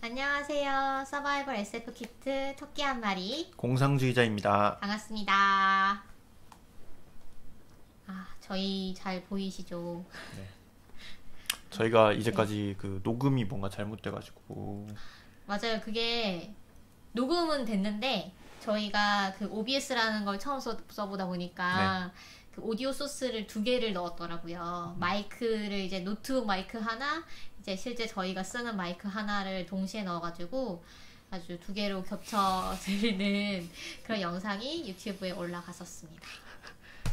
안녕하세요. 서바이벌 SF 키트 토끼 한 마리 공상주의자입니다. 반갑습니다. 저희 잘 보이시죠? 네. 저희가 네. 이제까지 그 녹음이 뭔가 잘못돼가지고 맞아요. 그게 녹음은 됐는데 저희가 그 OBS라는 걸 처음 써보다 보니까 그 오디오 소스를 2개를 넣었더라고요. 마이크를 이제 노트북 마이크 하나, 이제 실제 저희가 쓰는 마이크 하나를 동시에 넣어가지고 아주 2개로 겹쳐 들리는 그런 영상이 유튜브에 올라갔었습니다.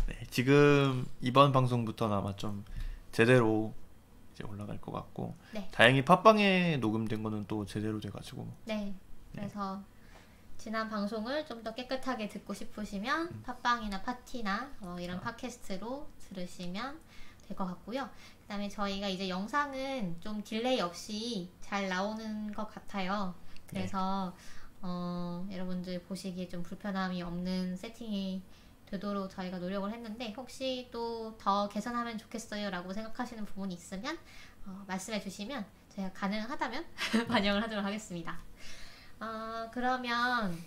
네, 지금 이번 방송부터는 아마 좀 제대로 이제 올라갈 것 같고 네. 다행히 팟빵에 녹음된 거는 또 제대로 돼가지고 네. 그래서 지난 방송을 좀 더 깨끗하게 듣고 싶으시면 팟빵이나 파티나 이런 팟캐스트로 들으시면 될 것 같고요. 그 다음에 저희가 이제 영상은 좀 딜레이 없이 잘 나오는 것 같아요. 그래서 여러분들 보시기에 좀 불편함이 없는 세팅이 되도록 저희가 노력을 했는데, 혹시 또 더 개선하면 좋겠어요 라고 생각하시는 부분이 있으면 말씀해 주시면 제가 가능하다면 반영을 하도록 하겠습니다. 그러면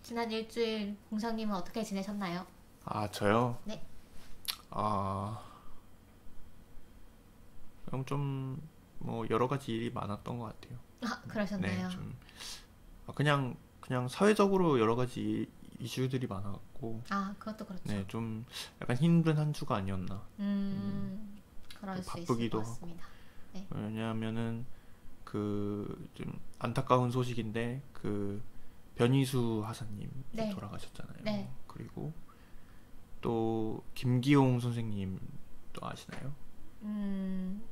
지난 일주일 공상님은 어떻게 지내셨나요? 저요? 네. 그럼 좀 뭐 여러 가지 일이 많았던 것 같아요. 그러셨나요? 네, 좀 그냥 사회적으로 여러 가지 이슈들이 많았고 그것도 그렇죠. 네, 좀 약간 힘든 한 주가 아니었나. 그럴 수 있을 바쁘기도 것 같습니다. 네. 왜냐하면은 그 좀 안타까운 소식인데 그 변희수 하사님이 네. 돌아가셨잖아요. 네. 그리고 또 김기용 선생님 또 아시나요?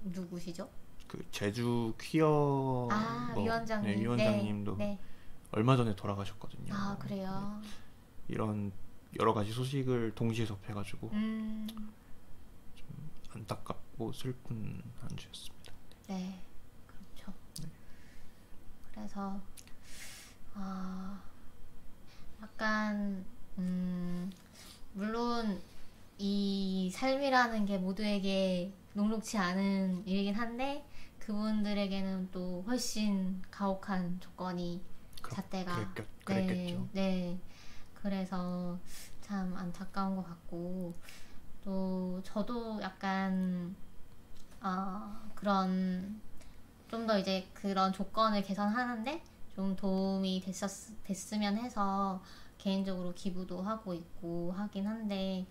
누구시죠? 그 제주 퀴어 위원장님. 네, 위원장님도 네. 얼마 전에 돌아가셨거든요. 그래요? 네, 이런 여러 가지 소식을 동시에 접해가지고 좀 안타깝고 슬픈 한 주였습니다. 네, 그렇죠. 네. 그래서 약간 물론 이 삶이라는 게 모두에게 녹록지 않은 일이긴 한데, 그분들에게는 또 훨씬 가혹한 조건이 잣대가 그랬겠죠. 네. 그래서 참 안타까운 것 같고, 또 저도 약간 그런 좀 더 이제 그런 조건을 개선하는데 좀 도움이 됐으면 해서 개인적으로 기부도 하고 있고 하긴 한데,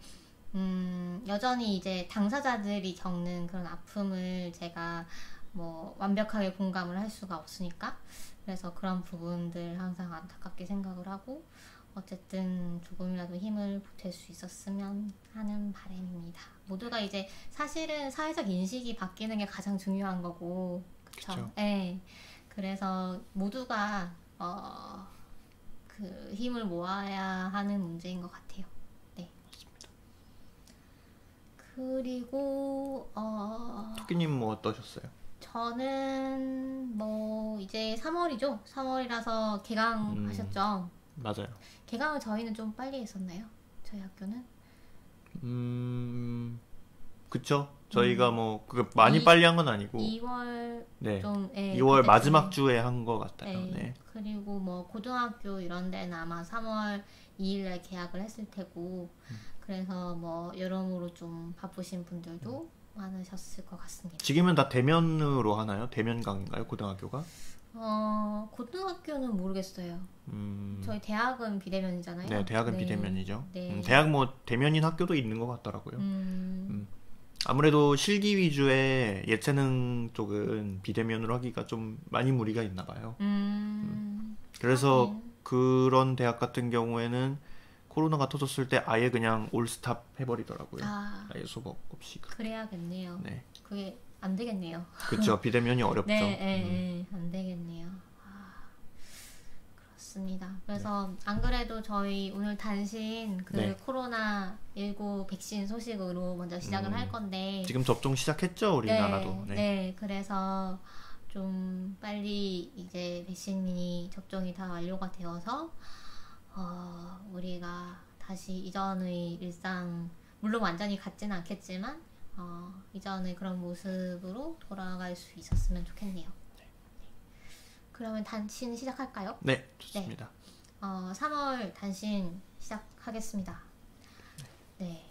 여전히 이제 당사자들이 겪는 그런 아픔을 제가 완벽하게 공감을 할 수가 없으니까, 그래서 그런 부분들 항상 안타깝게 생각을 하고, 어쨌든 조금이라도 힘을 보탤 수 있었으면 하는 바람입니다. 모두가 이제 사실은 사회적 인식이 바뀌는 게 가장 중요한 거고, 그쵸? 네. 그래서 모두가 그 힘을 모아야 하는 문제인 것 같아요. 네. 그리고 토끼님 뭐 어떠셨어요? 저는 이제 3월이죠. 3월이라서 개강하셨죠. 맞아요. 개강을 저희는 좀 빨리 했었나요? 저희 학교는? 그쵸? 저희가 많이 빨리 한 건 아니고 2월 네. 좀 2월 마지막 주에 한 것 같아요. 네. 그리고 고등학교 이런 데는 아마 3월 2일날 개학을 했을 테고, 그래서 여러모로 좀 바쁘신 분들도 많으셨을 것 같습니다. 지금은 다 대면으로 하나요? 대면 강인가요? 고등학교가? 고등학교는 모르겠어요. 저희 대학은 비대면이잖아요. 네, 대학은 비대면이죠. 네. 대학 대면인 학교도 있는 것 같더라고요. 아무래도 실기 위주의 예체능 쪽은 비대면으로 하기가 좀 많이 무리가 있나 봐요. 그래서 그런 대학 같은 경우에는 코로나가 터졌을 때 아예 그냥 올스탑 해버리더라고요. 아예 수업 없이. 그래야겠네요. 네. 그게 안 되겠네요. 그렇죠. 비대면이 어렵죠. 네, 안 되겠네요. 그렇습니다. 그래서 안 그래도 저희 오늘 단신 코로나19 백신 소식으로 먼저 시작을 할 건데, 지금 접종 시작했죠, 우리나라도. 네, 그래서 좀 빨리 이제 백신이 접종이 다 완료가 되어서 우리가 다시 이전의 일상, 물론 완전히 같지는 않겠지만 이전의 그런 모습으로 돌아갈 수 있었으면 좋겠네요. 그러면 단신 시작할까요? 네, 좋습니다. 네. 3월 단신 시작하겠습니다. 네.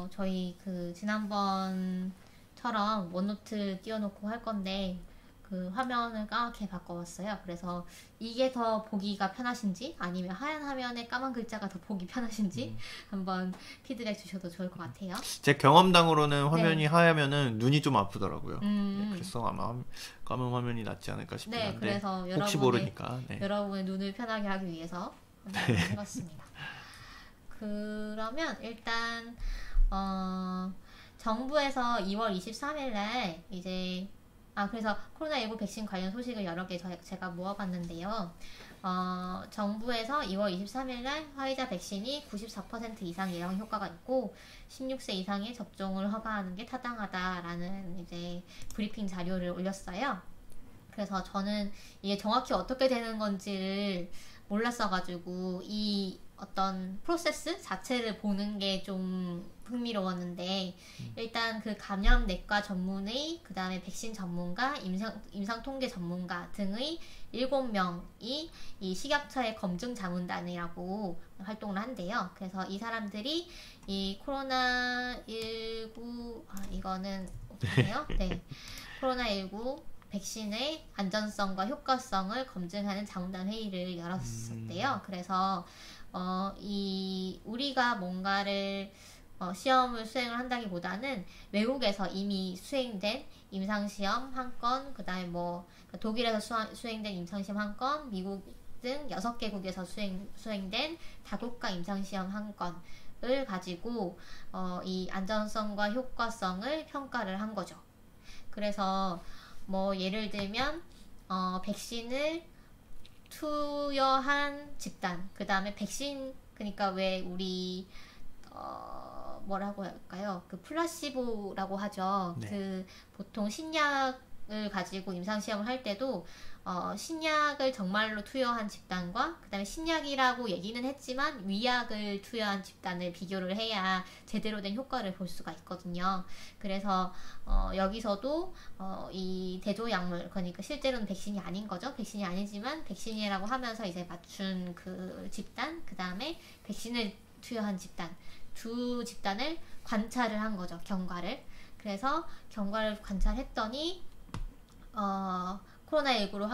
저희 그 지난번처럼 원노트 띄워놓고 할 건데 그 화면을 까맣게 바꿔왔어요. 그래서 이게 더 보기가 편하신지 아니면 하얀 화면에 까만 글자가 더 보기 편하신지 한번 피드백 주셔도 좋을 것 같아요. 제 경험당으로는 화면이 하얗면은 눈이 좀 아프더라고요. 네, 그래서 아마 까만 화면이 낫지 않을까 싶긴 한데 그래서 혹시 모르니까 여러분의 눈을 편하게 하기 위해서 해봤습니다. 그러면 일단 정부에서 2월 23일에 이제 그래서 코로나19 백신 관련 소식을 여러 개 제가 모아봤는데요. 정부에서 2월 23일날 화이자 백신이 94% 이상 예방 효과가 있고 16세 이상의 접종을 허가하는 게 타당하다라는 이제 브리핑 자료를 올렸어요. 그래서 저는 이게 정확히 어떻게 되는 건지를 몰랐어가지고 이 어떤 프로세스 자체를 보는 게 좀 흥미로웠는데 일단 그 감염내과 전문의, 그 다음에 백신 전문가, 임상통계 전문가 등의 7명이 이 식약처의 검증 자문단이라고 활동을 한대요. 그래서 이 사람들이 이 코로나19 이거는 없네요. 네, 코로나19 백신의 안전성과 효과성을 검증하는 자문단 회의를 열었대요. 그래서 우리가 뭔가를 시험을 수행을 한다기보다는 외국에서 이미 수행된 임상시험 한 건, 그 다음에 독일에서 수행된 임상시험 한 건, 미국 등 6개국에서 수행된 다국가 임상시험 한 건을 가지고 이 안전성과 효과성을 평가를 한 거죠. 그래서 예를 들면 백신을 투여한 집단, 그 다음에 백신, 그러니까 왜 우리 뭐라고 할까요? 그 플라시보라고 하죠. 네. 그 보통 신약을 가지고 임상시험을 할 때도 신약을 정말로 투여한 집단과 그 다음에 신약이라고 얘기는 했지만 위약을 투여한 집단을 비교를 해야 제대로 된 효과를 볼 수가 있거든요. 그래서 여기서도 이 대조약물, 그러니까 실제로는 백신이 아닌 거죠. 백신이 아니지만 백신이라고 하면서 이제 맞춘 그 집단, 그 다음에 백신을 투여한 집단, 두 집단을 관찰을 한 거죠. 경과를. 그래서 경과를 관찰했더니 코로나19로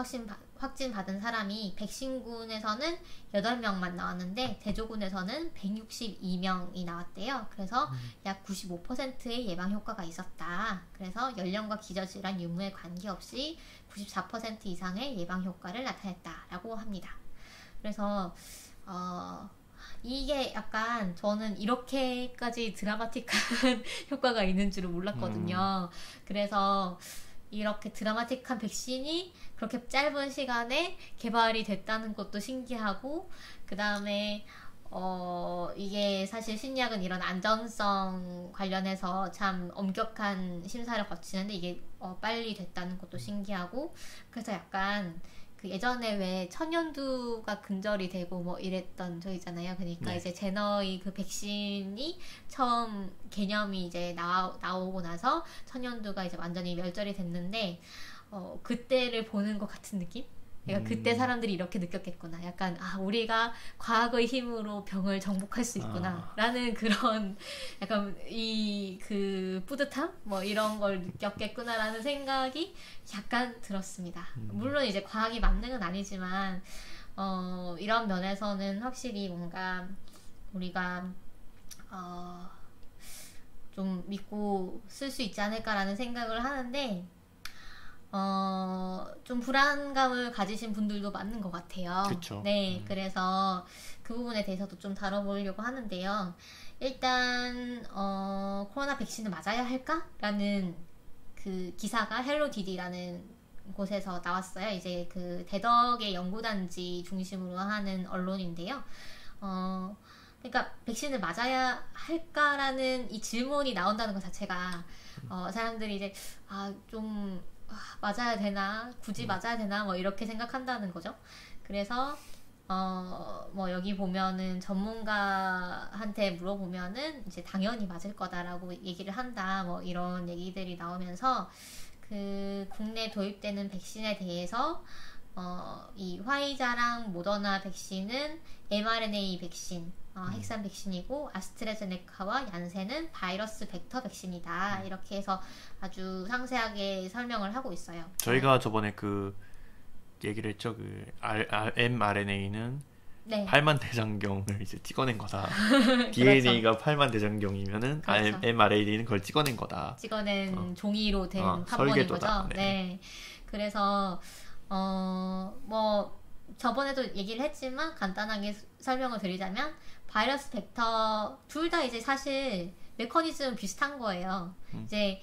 확진받은 사람이 백신군에서는 8명만 나왔는데 대조군에서는 162명이 나왔대요. 그래서 약 95%의 예방 효과가 있었다. 그래서 연령과 기저질환 유무에 관계없이 94% 이상의 예방 효과를 나타냈다라고 합니다. 그래서 이게 약간 저는 이렇게까지 드라마틱한 효과가 있는 줄은 몰랐거든요. 그래서 이렇게 드라마틱한 백신이 그렇게 짧은 시간에 개발이 됐다는 것도 신기하고, 그 다음에 이게 사실 신약은 이런 안전성 관련해서 참 엄격한 심사를 거치는데 이게 빨리 됐다는 것도 신기하고, 그래서 약간 그 예전에 왜 천연두가 근절이 되고 이랬던 적이잖아요. 그러니까 이제 제너의 그 백신이 처음 개념이 이제 나오고 나서 천연두가 이제 완전히 멸절이 됐는데 그때를 보는 것 같은 느낌? 그러니까 그때 사람들이 이렇게 느꼈겠구나. 약간 우리가 과학의 힘으로 병을 정복할 수 있구나 라는 그런 약간 그 뿌듯함? 이런 걸 느꼈겠구나라는 생각이 약간 들었습니다. 물론 이제 과학이 만능은 아니지만 이런 면에서는 확실히 뭔가 우리가 좀 믿고 쓸 수 있지 않을까라는 생각을 하는데 좀 불안감을 가지신 분들도 많은 것 같아요. 그쵸. 네, 그래서 그 부분에 대해서도 좀 다뤄보려고 하는데요. 일단 코로나 백신을 맞아야 할까? 라는 그 기사가 헬로디디라는 곳에서 나왔어요. 이제 그 대덕의 연구단지 중심으로 하는 언론인데요. 그러니까 백신을 맞아야 할까라는 이 질문이 나온다는 것 자체가 사람들이 이제 좀 맞아야 되나? 굳이 맞아야 되나? 이렇게 생각한다는 거죠. 그래서 여기 보면은 전문가한테 물어보면은 이제 당연히 맞을 거다라고 얘기를 한다. 이런 얘기들이 나오면서 그 국내 도입되는 백신에 대해서 이 화이자랑 모더나 백신은 mRNA 백신, 핵산 백신이고 아스트라제네카와 얀센은 바이러스 벡터 백신이다. 이렇게 해서 아주 상세하게 설명을 하고 있어요. 저희가 저번에 그 얘기를 했죠. 그 mRNA는 네. 8만 대장경을 이제 찍어낸 거다. DNA가 그렇죠. 8만 대장경이면은 그렇죠. mRNA는 그걸 찍어낸 거다. 찍어낸 종이로 된 판본인 거죠. 네. 네. 그래서 뭐 저번에도 얘기를 했지만 간단하게 설명을 드리자면 바이러스 벡터 둘 다 이제 사실 메커니즘은 비슷한 거예요. 이제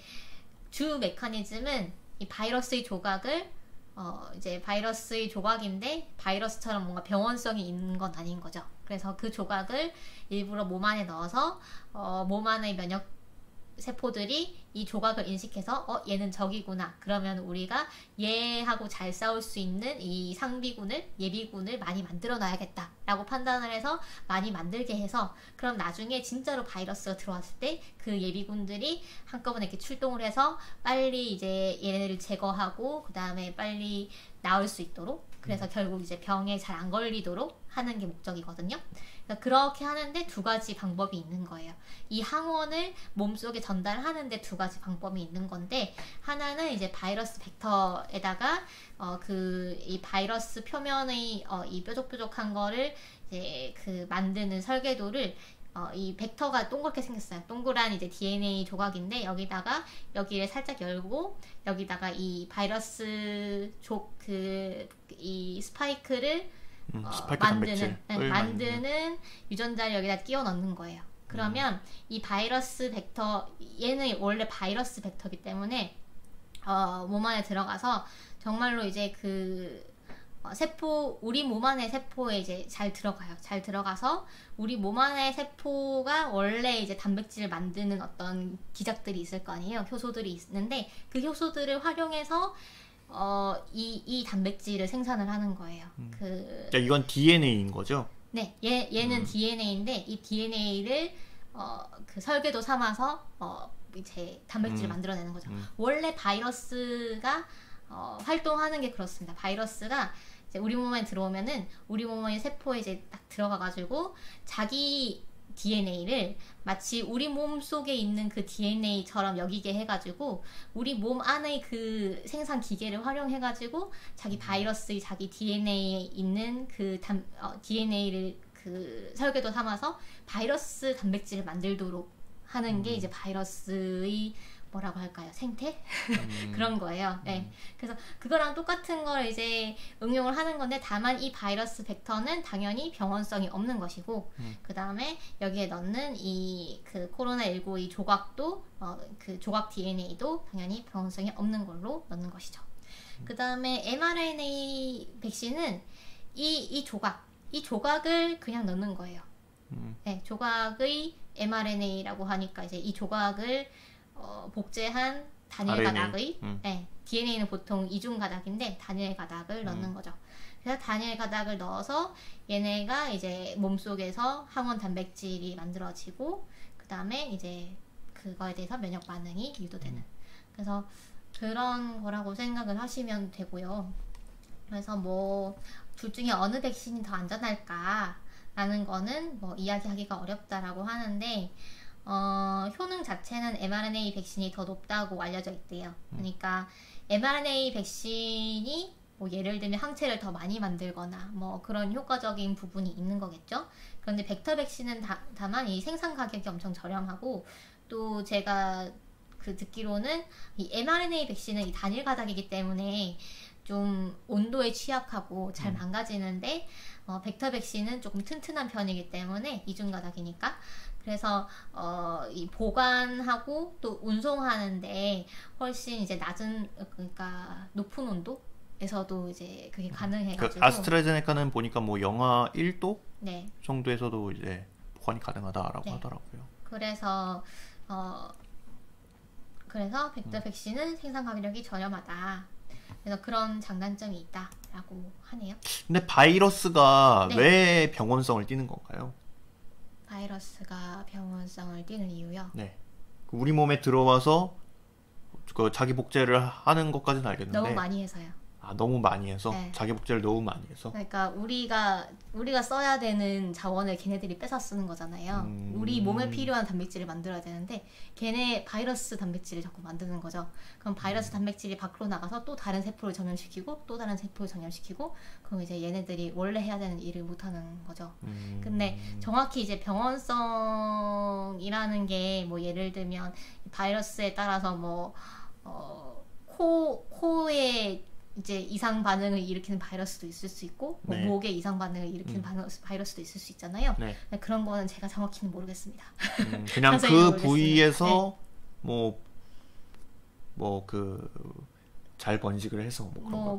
주 메커니즘은 이 바이러스의 조각을 이제 바이러스의 조각인데 바이러스처럼 뭔가 병원성이 있는 건 아닌 거죠. 그래서 그 조각을 일부러 몸 안에 넣어서 몸 안의 면역 세포들이 이 조각을 인식해서 얘는 적이구나. 그러면 우리가 얘하고 잘 싸울 수 있는 이 상비군을 예비군을 많이 만들어 놔야겠다 라고 판단을 해서 많이 만들게 해서 그럼 나중에 진짜로 바이러스가 들어왔을 때 그 예비군들이 한꺼번에 이렇게 출동을 해서 빨리 이제 얘네를 제거하고 그 다음에 빨리 나을 수 있도록 그래서 결국 이제 병에 잘 안 걸리도록 하는 게 목적이거든요. 그러니까 그렇게 하는데 두 가지 방법이 있는 거예요. 이 항원을 몸속에 전달하는데 두 가지 방법이 있는 건데 하나는 이제 바이러스 벡터에다가 이 바이러스 표면의 이 뾰족뾰족한 거를 이제 그 만드는 설계도를 이 벡터가 동그랗게 생겼어요. 동그란 이제 DNA 조각인데 여기를 살짝 열고 여기다가 이 바이러스 이 스파이크를 만드는 유전자를 여기다 끼워 넣는 거예요. 그러면 이 바이러스 벡터 얘는 원래 바이러스 벡터이기 때문에 몸 안에 들어가서 정말로 이제 그 우리 몸 안의 세포에 이제 잘 들어가요. 잘 들어가서 우리 몸 안의 세포가 원래 이제 단백질을 만드는 어떤 기작들이 있을 거 아니에요. 효소들이 있는데 그 효소들을 활용해서 이 단백질을 생산을 하는 거예요. 그러니까 이건 DNA인 거죠? 네, 얘는 DNA인데 이 DNA를 그 설계도 삼아서 이제 단백질을 만들어내는 거죠. 원래 바이러스가 활동하는 게 그렇습니다. 바이러스가 이제 우리 몸에 들어오면은 우리 몸의 세포에 이제 딱 들어가가지고 자기 DNA를 마치 우리 몸 속에 있는 그 DNA처럼 여기게 해가지고 우리 몸 안의 그 생산 기계를 활용해가지고 자기 바이러스의 자기 DNA에 있는 그 DNA를 그 설계도 삼아서 바이러스 단백질을 만들도록 하는 게 이제 바이러스의 뭐라고 할까요? 생태? 그런 거예요. 네. 그래서 그거랑 똑같은 걸 이제 응용을 하는 건데 다만 이 바이러스 벡터는 당연히 병원성이 없는 것이고 그 다음에 여기에 넣는 이 그 코로나19 이 조각도 그 조각 DNA도 당연히 병원성이 없는 걸로 넣는 것이죠. 그 다음에 mRNA 백신은 이 조각을 그냥 넣는 거예요. 네, 조각의 mRNA라고 하니까 이제 이 조각을 복제한 단일 가닥의 네, DNA는 보통 이중 가닥인데 단일 가닥을 넣는 거죠. 그래서 단일 가닥을 넣어서 얘네가 이제 몸속에서 항원 단백질이 만들어지고 그 다음에 이제 그거에 대해서 면역 반응이 유도되는 그래서 그런 거라고 생각을 하시면 되고요. 그래서 뭐 둘 중에 어느 백신이 더 안전할까 라는 거는 뭐 이야기하기가 어렵다라고 하는데 효능 자체는 mRNA 백신이 더 높다고 알려져 있대요. 그러니까 mRNA 백신이 뭐 예를 들면 항체를 더 많이 만들거나 뭐 그런 효과적인 부분이 있는 거겠죠. 그런데 벡터 백신은 다만 이 생산 가격이 엄청 저렴하고 또 제가 그 듣기로는 이 mRNA 백신은 이 단일 가닥이기 때문에 좀 온도에 취약하고 잘 망가지는데 벡터 백신은 조금 튼튼한 편이기 때문에 이중 가닥이니까 그래서 이 보관하고 또 운송하는데 훨씬 이제 그러니까 높은 온도에서도 이제 그게 가능해가지고 그 아스트라제네카는 보니까 뭐 영하 1도 네. 정도에서도 이제 보관이 가능하다라고 네. 하더라고요. 그래서 벡터 백신은 생산 가격이 저렴하다. 그래서 그런 장단점이 있다라고 하네요. 근데 바이러스가 네. 왜 병원성을 띠는 건가요? 바이러스가 병원성을 띠는 이유요? 네. 우리 몸에 들어와서 그 자기 복제를 하는 것까지는 알겠는데 너무 많이 해서요. 너무 많이 해서 네. 자기 복제를 너무 많이 해서. 그러니까 우리가 써야 되는 자원을 걔네들이 뺏어 쓰는 거잖아요. 우리 몸에 필요한 단백질을 만들어야 되는데 걔네 바이러스 단백질을 자꾸 만드는 거죠. 그럼 바이러스 단백질이 밖으로 나가서 또 다른 세포를 전염시키고 또 다른 세포를 전염시키고 그럼 이제 얘네들이 원래 해야 되는 일을 못 하는 거죠. 근데 정확히 이제 병원성이라는 게 뭐 예를 들면 바이러스에 따라서 뭐 코에 이제 이상 반응을 일으키는 바이러스도 있을 수 있고 뭐 네. 목에 이상 반응을 일으키는 바이러스도 있을 수 있잖아요. 네. 그런 거는 제가 정확히는 모르겠습니다. 그냥 그 모르겠습니다. 부위에서 잘 번식을 해서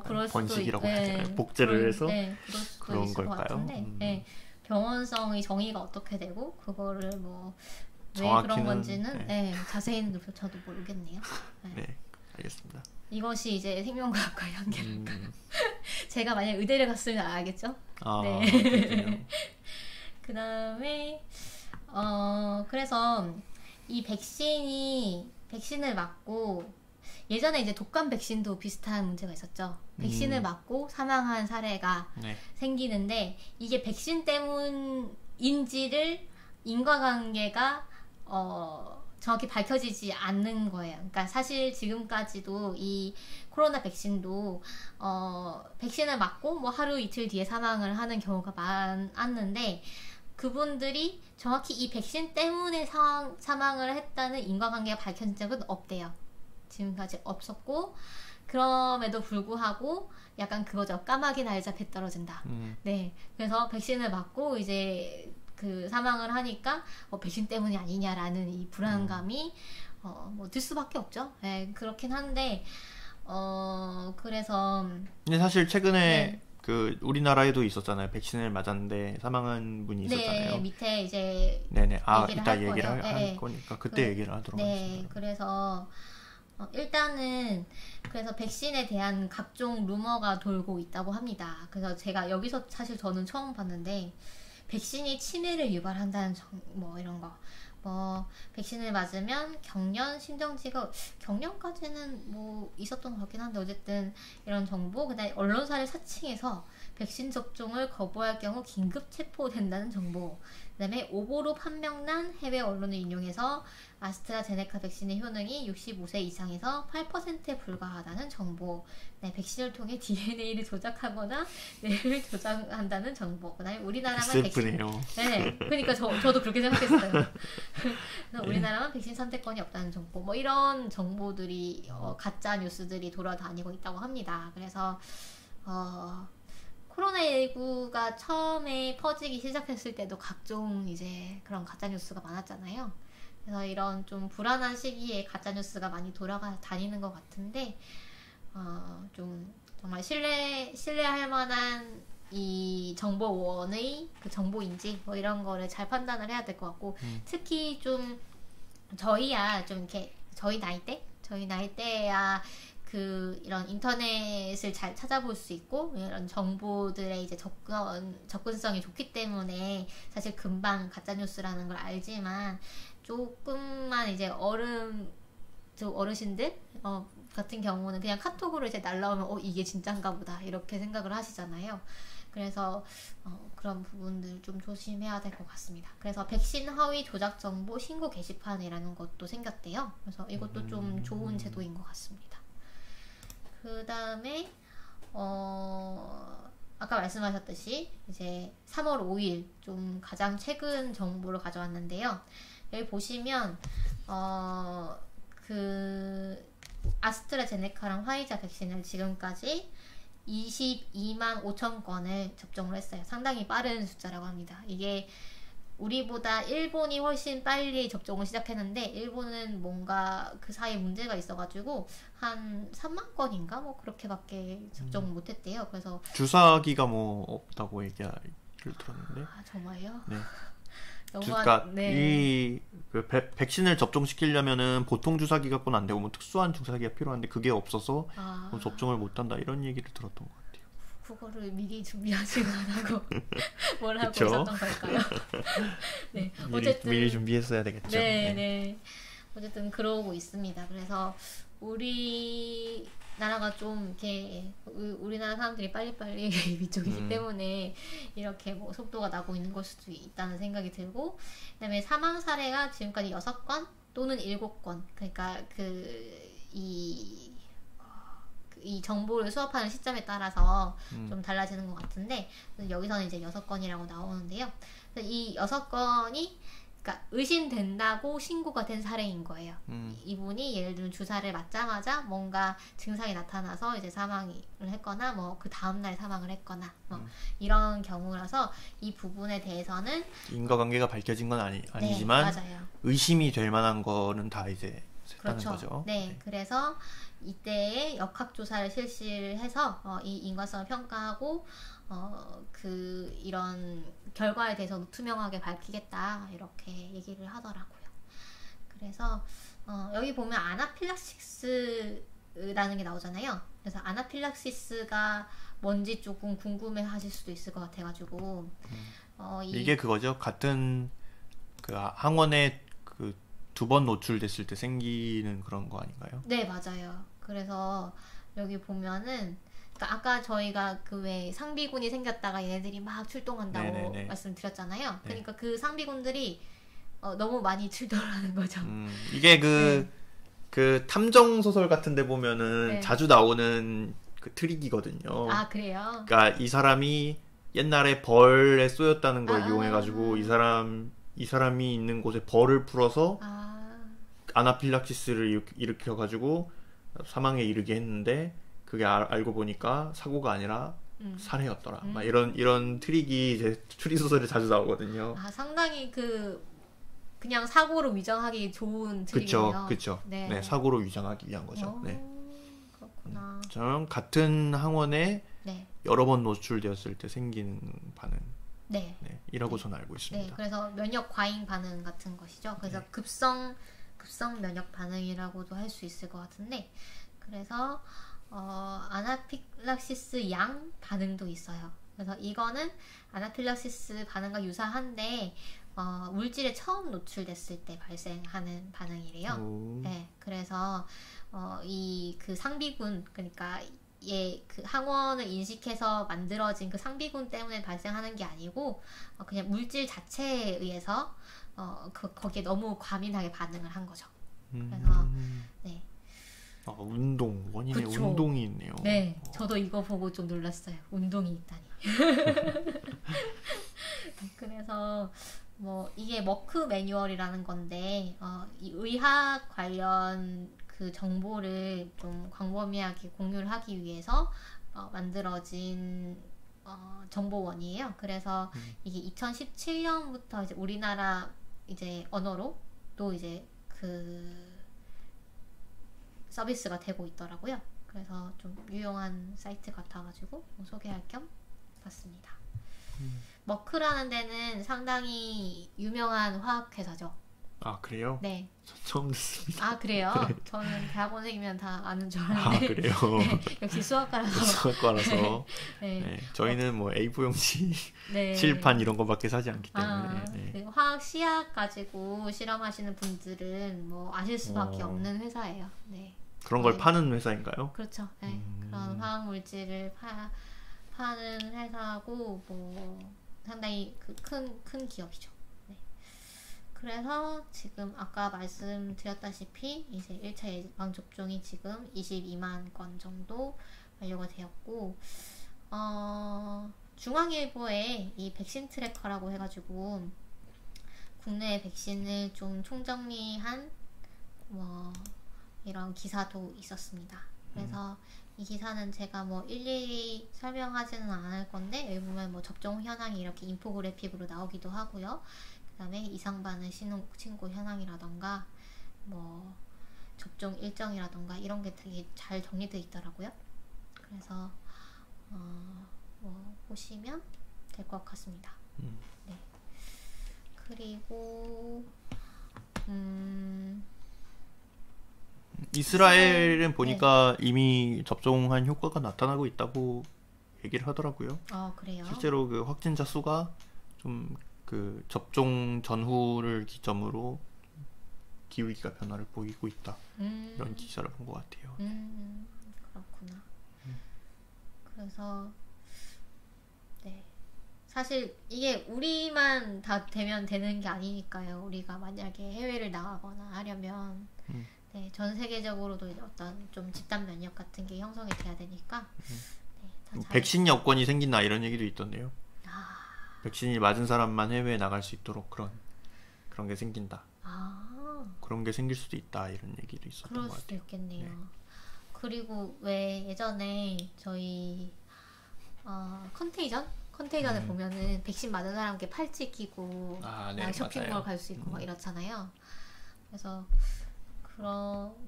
그럴 수도 번식이라고 네. 하잖아요. 복제를 해서 네, 그럴 수도 그런 있을 걸까요? 것 같은데 네. 병원성의 정의가 어떻게 되고 그거를 뭐 왜 정확히는, 그런 건지는 자세히는 저도 모르겠네요. 네, 알겠습니다. 이것이 이제 생명과학과 연결할까? 제가 만약 의대를 갔으면 알겠죠? 네. 그 다음에 그래서 이 백신을 맞고 예전에 이제 독감 백신도 비슷한 문제가 있었죠. 백신을 맞고 사망한 사례가 생기는데 이게 백신 때문인지를 인과관계가 정확히 밝혀지지 않는 거예요. 그러니까 사실 지금까지도 이 코로나 백신도 백신을 맞고 뭐 하루 이틀 뒤에 사망을 하는 경우가 많았는데 그분들이 정확히 이 백신 때문에 사망을 했다는 인과관계가 밝혀진 적은 없대요. 지금까지 없었고 그럼에도 불구하고 약간 그거죠. 까마귀 날자 배 떨어진다. 네, 그래서 백신을 맞고 이제 그 사망을 하니까 백신 때문이 아니냐라는 이 불안감이 뭐 들 수밖에 없죠. 네, 그렇긴 한데 그래서 근데 사실 최근에 그 우리나라에도 있었잖아요. 백신을 맞았는데 사망한 분이 있었잖아요. 네, 밑에 이제 네네. 얘기를 이따 할 얘기를 거예요. 할 거니까 그때 얘기를 하도록 하겠습니다. 네, 그래서 일단은 그래서 백신에 대한 각종 루머가 돌고 있다고 합니다. 그래서 제가 여기서 사실 저는 처음 봤는데 백신이 치매를 유발한다는 뭐 이런 거. 뭐 백신을 맞으면 경련, 심정지가 경련까지는 뭐 있었던 것 같긴 한데 어쨌든 이런 정보. 그다음에 언론사를 사칭해서 백신 접종을 거부할 경우 긴급 체포된다는 정보. 그다음에 오보로 판명난 해외 언론을 인용해서 아스트라제네카 백신의 효능이 65세 이상에서 8%에 불과하다는 정보. 네, 백신을 통해 DNA를 조작하거나 뇌를 조작한다는 정보. 그다음에 우리나라만 슬프네요. 네, 그러니까 저도 그렇게 생각했어요. 우리나라만 백신 선택권이 없다는 정보. 뭐 이런 정보들이 가짜 뉴스들이 돌아다니고 있다고 합니다. 그래서 코로나19가 처음에 퍼지기 시작했을 때도 각종 이제 그런 가짜뉴스가 많았잖아요. 그래서 이런 좀 불안한 시기에 가짜뉴스가 많이 돌아다니는 것 같은데, 좀 정말 신뢰할 만한 이 정보원의 그 정보인지 뭐 이런 거를 잘 판단을 해야 될 것 같고, 특히 좀 저희야 좀 이렇게 저희 나이대야 그 이런 인터넷을 잘 찾아볼 수 있고 이런 정보들의 이제 접근성이 좋기 때문에 사실 금방 가짜뉴스라는 걸 알지만 조금만 이제 어르신들 같은 경우는 그냥 카톡으로 이제 날라오면 이게 진짠가 보다 이렇게 생각을 하시잖아요. 그래서 그런 부분들 좀 조심해야 될 것 같습니다. 그래서 백신 허위 조작 정보 신고 게시판이라는 것도 생겼대요. 그래서 이것도 좀 좋은 제도인 것 같습니다. 그 다음에 아까 말씀하셨듯이 이제 3월 5일 좀 가장 최근 정보를 가져왔는데요. 여기 보시면 그 아스트라제네카랑 화이자 백신을 지금까지 22만 5천 건을 접종을 했어요. 상당히 빠른 숫자라고 합니다. 이게 우리보다 일본이 훨씬 빨리 접종을 시작했는데 일본은 뭔가 그 사이에 문제가 있어가지고 한 3만 건인가 뭐 그렇게밖에 접종을 못했대요. 그래서 주사기가 뭐 없다고 얘기를 들었는데. 아 정말요? 네. 그러니까 네. 그 백신을 접종시키려면은 보통 주사기 갖고는 안 되고 뭐 특수한 주사기가 필요한데 그게 없어서 뭐 접종을 못한다 이런 얘기를 들었던 것 같아요. 그거를 미리 준비하지도 않고 뭘 하고 있었던 걸까요? 네, 어쨌든 미리 준비했어야 되겠죠. 네. 어쨌든 그러고 있습니다. 그래서 우리나라가 좀 이렇게 우리나라 사람들이 빨리빨리 위쪽이기 때문에 이렇게 뭐 속도가 나고 있는 걸 수도 있다는 생각이 들고, 그다음에 사망 사례가 지금까지 6건 또는 7건, 그러니까 이 정보를 수업하는 시점에 따라서 좀 달라지는 것 같은데, 여기서는 이제 6건이라고 나오는데요. 이 6건이 그러니까 의심된다고 신고가 된 사례인 거예요. 이분이 예를 들면 주사를 맞자마자 뭔가 증상이 나타나서 이제 사망을 했거나 뭐 그 다음날 사망을 했거나 뭐 이런 경우라서 이 부분에 대해서는 인과관계가 밝혀진 건 아니지만 네, 맞아요. 의심이 될 만한 거는 다 이제 했다는 그렇죠. 거죠. 네, 그래서 이때에 역학조사를 실시를 해서 이 인과성을 평가하고 이런 결과에 대해서 투명하게 밝히겠다 이렇게 얘기를 하더라고요. 그래서 여기 보면 아나필락시스라는 게 나오잖아요. 그래서 아나필락시스가 뭔지 조금 궁금해 하실 수도 있을 것 같아가지고 이게 그거죠. 같은 그 항원에 그 2번 노출됐을 때 생기는 그런 거 아닌가요? 네, 맞아요. 그래서 여기 보면은 그러니까 아까 저희가 그 왜 상비군이 생겼다가 얘네들이 막 출동한다고 네네네. 말씀드렸잖아요. 네. 그러니까 그 상비군들이 너무 많이 출동하는 거죠. 이게 그 탐정 소설 같은데 보면은 네. 자주 나오는 그 트릭이거든요. 아, 그래요? 그러니까 이 사람이 옛날에 벌에 쏘였다는 걸 이용해가지고 이 사람이 있는 곳에 벌을 풀어서 아나필락시스를 일으켜가지고 사망에 이르게 했는데 그게 알고 보니까 사고가 아니라 살해였더라. 막 이런 트릭이 제 추리 소설에 자주 나오거든요. 상당히 그냥 사고로 위장하기 좋은 트릭이에요. 그렇죠. 네. 네, 사고로 위장하기 위한 거죠. 네. 그렇구나. 저는 같은 항원에 네. 여러 번 노출되었을 때 생기는 반응. 네. 이라고 저는 알고 있습니다. 네, 그래서 면역 과잉 반응 같은 것이죠. 그래서 급성 면역 반응이라고도 할 수 있을 것 같은데, 그래서 아나필락시스 양 반응도 있어요. 그래서 이거는 아나필락시스 반응과 유사한데 물질에 처음 노출됐을 때 발생하는 반응이래요. 네, 그래서 이 그 상비군, 그러니까 그 항원을 인식해서 만들어진 그 상비군 때문에 발생하는 게 아니고 그냥 물질 자체에 의해서 거기에 너무 과민하게 반응을 한 거죠. 그래서 네. 원인에 그쵸. 운동이 있네요. 네, 저도 이거 보고 좀 놀랐어요. 운동이 있다니. 그래서 뭐 이게 머크 매뉴얼이라는 건데 이 의학 관련 그 정보를 좀 광범위하게 공유를 하기 위해서 만들어진 정보원이에요. 그래서 이게 2017년부터 이제 우리나라 이제 언어로 또 이제 그 서비스가 되고 있더라고요. 그래서 좀 유용한 사이트 같아가지고 소개할 겸 봤습니다. 머크라는 데는 상당히 유명한 화학회사죠. 아, 그래요? 네. 처음 듣습니다. 아, 그래요? 네. 저는 대학원생이면 다 아는 줄 알았는데. 아, 그래요? 네, 역시 수학과라서. 수학과라서. 네. 네. 저희는 뭐 A4용지 네. 칠판 이런 거밖에 사지 않기 때문에. 네. 그 화학 씨앗 가지고 실험하시는 분들은 뭐 아실 수밖에 없는 회사예요. 네. 그런 걸 파는 회사인가요? 그렇죠. 네. 그런 화학 물질을 파는 회사고 뭐 상당히 큰 기업이죠. 네. 그래서 지금 아까 말씀드렸다시피 이제 1차 예방 접종이 지금 22만 건 정도 완료가 되었고 중앙일보에 이 백신 트래커라고 해가지고 국내 백신을 좀 총정리한 뭐 이런 기사도 있었습니다. 그래서 이 기사는 제가 뭐 일일이 설명하지는 않을 건데 여기 보면 뭐 접종 현황이 이렇게 인포그래픽으로 나오기도 하고요. 그 다음에 이상 반응 신고 현황이라던가 뭐 접종 일정이라던가 이런 게 되게 잘 정리되어 있더라고요. 그래서 뭐 보시면 될 것 같습니다. 네. 그리고 이스라엘은 보니까 이미 접종한 효과가 나타나고 있다고 얘기를 하더라고요. 그래요? 실제로 그 확진자 수가 좀 그 접종 전후를 기점으로 기울기가 변화를 보이고 있다. 이런 기사를 본 것 같아요. 그렇구나. 그래서 네. 사실 이게 우리만 다 되면 되는 게 아니니까요. 우리가 만약에 해외를 나가거나 하려면 네, 전 세계적으로도 어떤 좀 집단 면역 같은 게 형성이 돼야 되니까 네, 백신 여권이 생긴다 이런 얘기도 있던데요. 백신이 맞은 사람만 해외에 나갈 수 있도록 그런 게 생긴다. 그런 게 생길 수도 있다 이런 얘기도 있었던 것 같아요. 그럴 수도 있겠네요. 네. 그리고 왜 예전에 저희 컨테이전에 보면은 백신 맞은 사람께 팔찌 끼고 네, 쇼핑몰 갈 수 있고 막 이렇잖아요. 그래서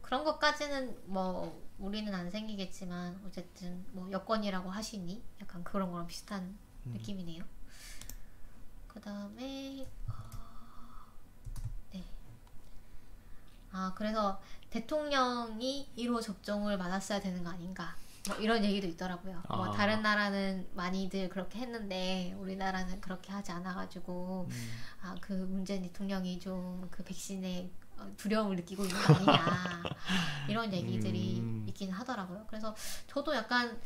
그런 것까지는 뭐 우리는 안 생기겠지만 어쨌든 뭐 여권이라고 하시니 약간 그런 거랑 비슷한 느낌이네요. 그 다음에 네. 그래서 대통령이 1호 접종을 맞았어야 되는 거 아닌가 뭐 이런 얘기도 있더라고요. 뭐 다른 나라는 많이들 그렇게 했는데 우리나라는 그렇게 하지 않아가지고 그 문재인 대통령이 좀 그 백신에 두려움을 느끼고 있는 거 아니냐 이런 얘기들이 있긴 하더라고요. 그래서 저도 약간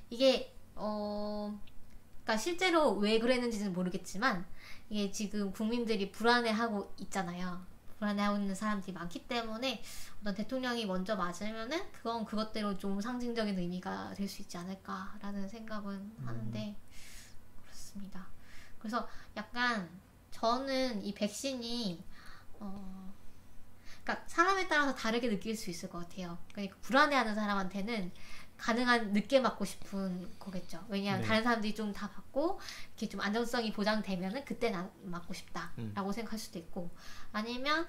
이게 그러니까 실제로 왜 그랬는지는 모르겠지만 이게 지금 국민들이 불안해하고 있잖아요. 불안해하고 있는 사람들이 많기 때문에 어떤 대통령이 먼저 맞으면은 그건 그것대로 좀 상징적인 의미가 될 수 있지 않을까라는 생각은 하는데 그렇습니다. 그래서 약간 저는 이 백신이 그러니까 사람에 따라서 다르게 느낄 수 있을 것 같아요. 그러니까 불안해하는 사람한테는 가능한 늦게 맞고 싶은 거겠죠. 왜냐하면 다른 사람들이 좀 다 맞고 이렇게 좀 안정성이 보장되면은 그때 난 맞고 싶다라고 생각할 수도 있고, 아니면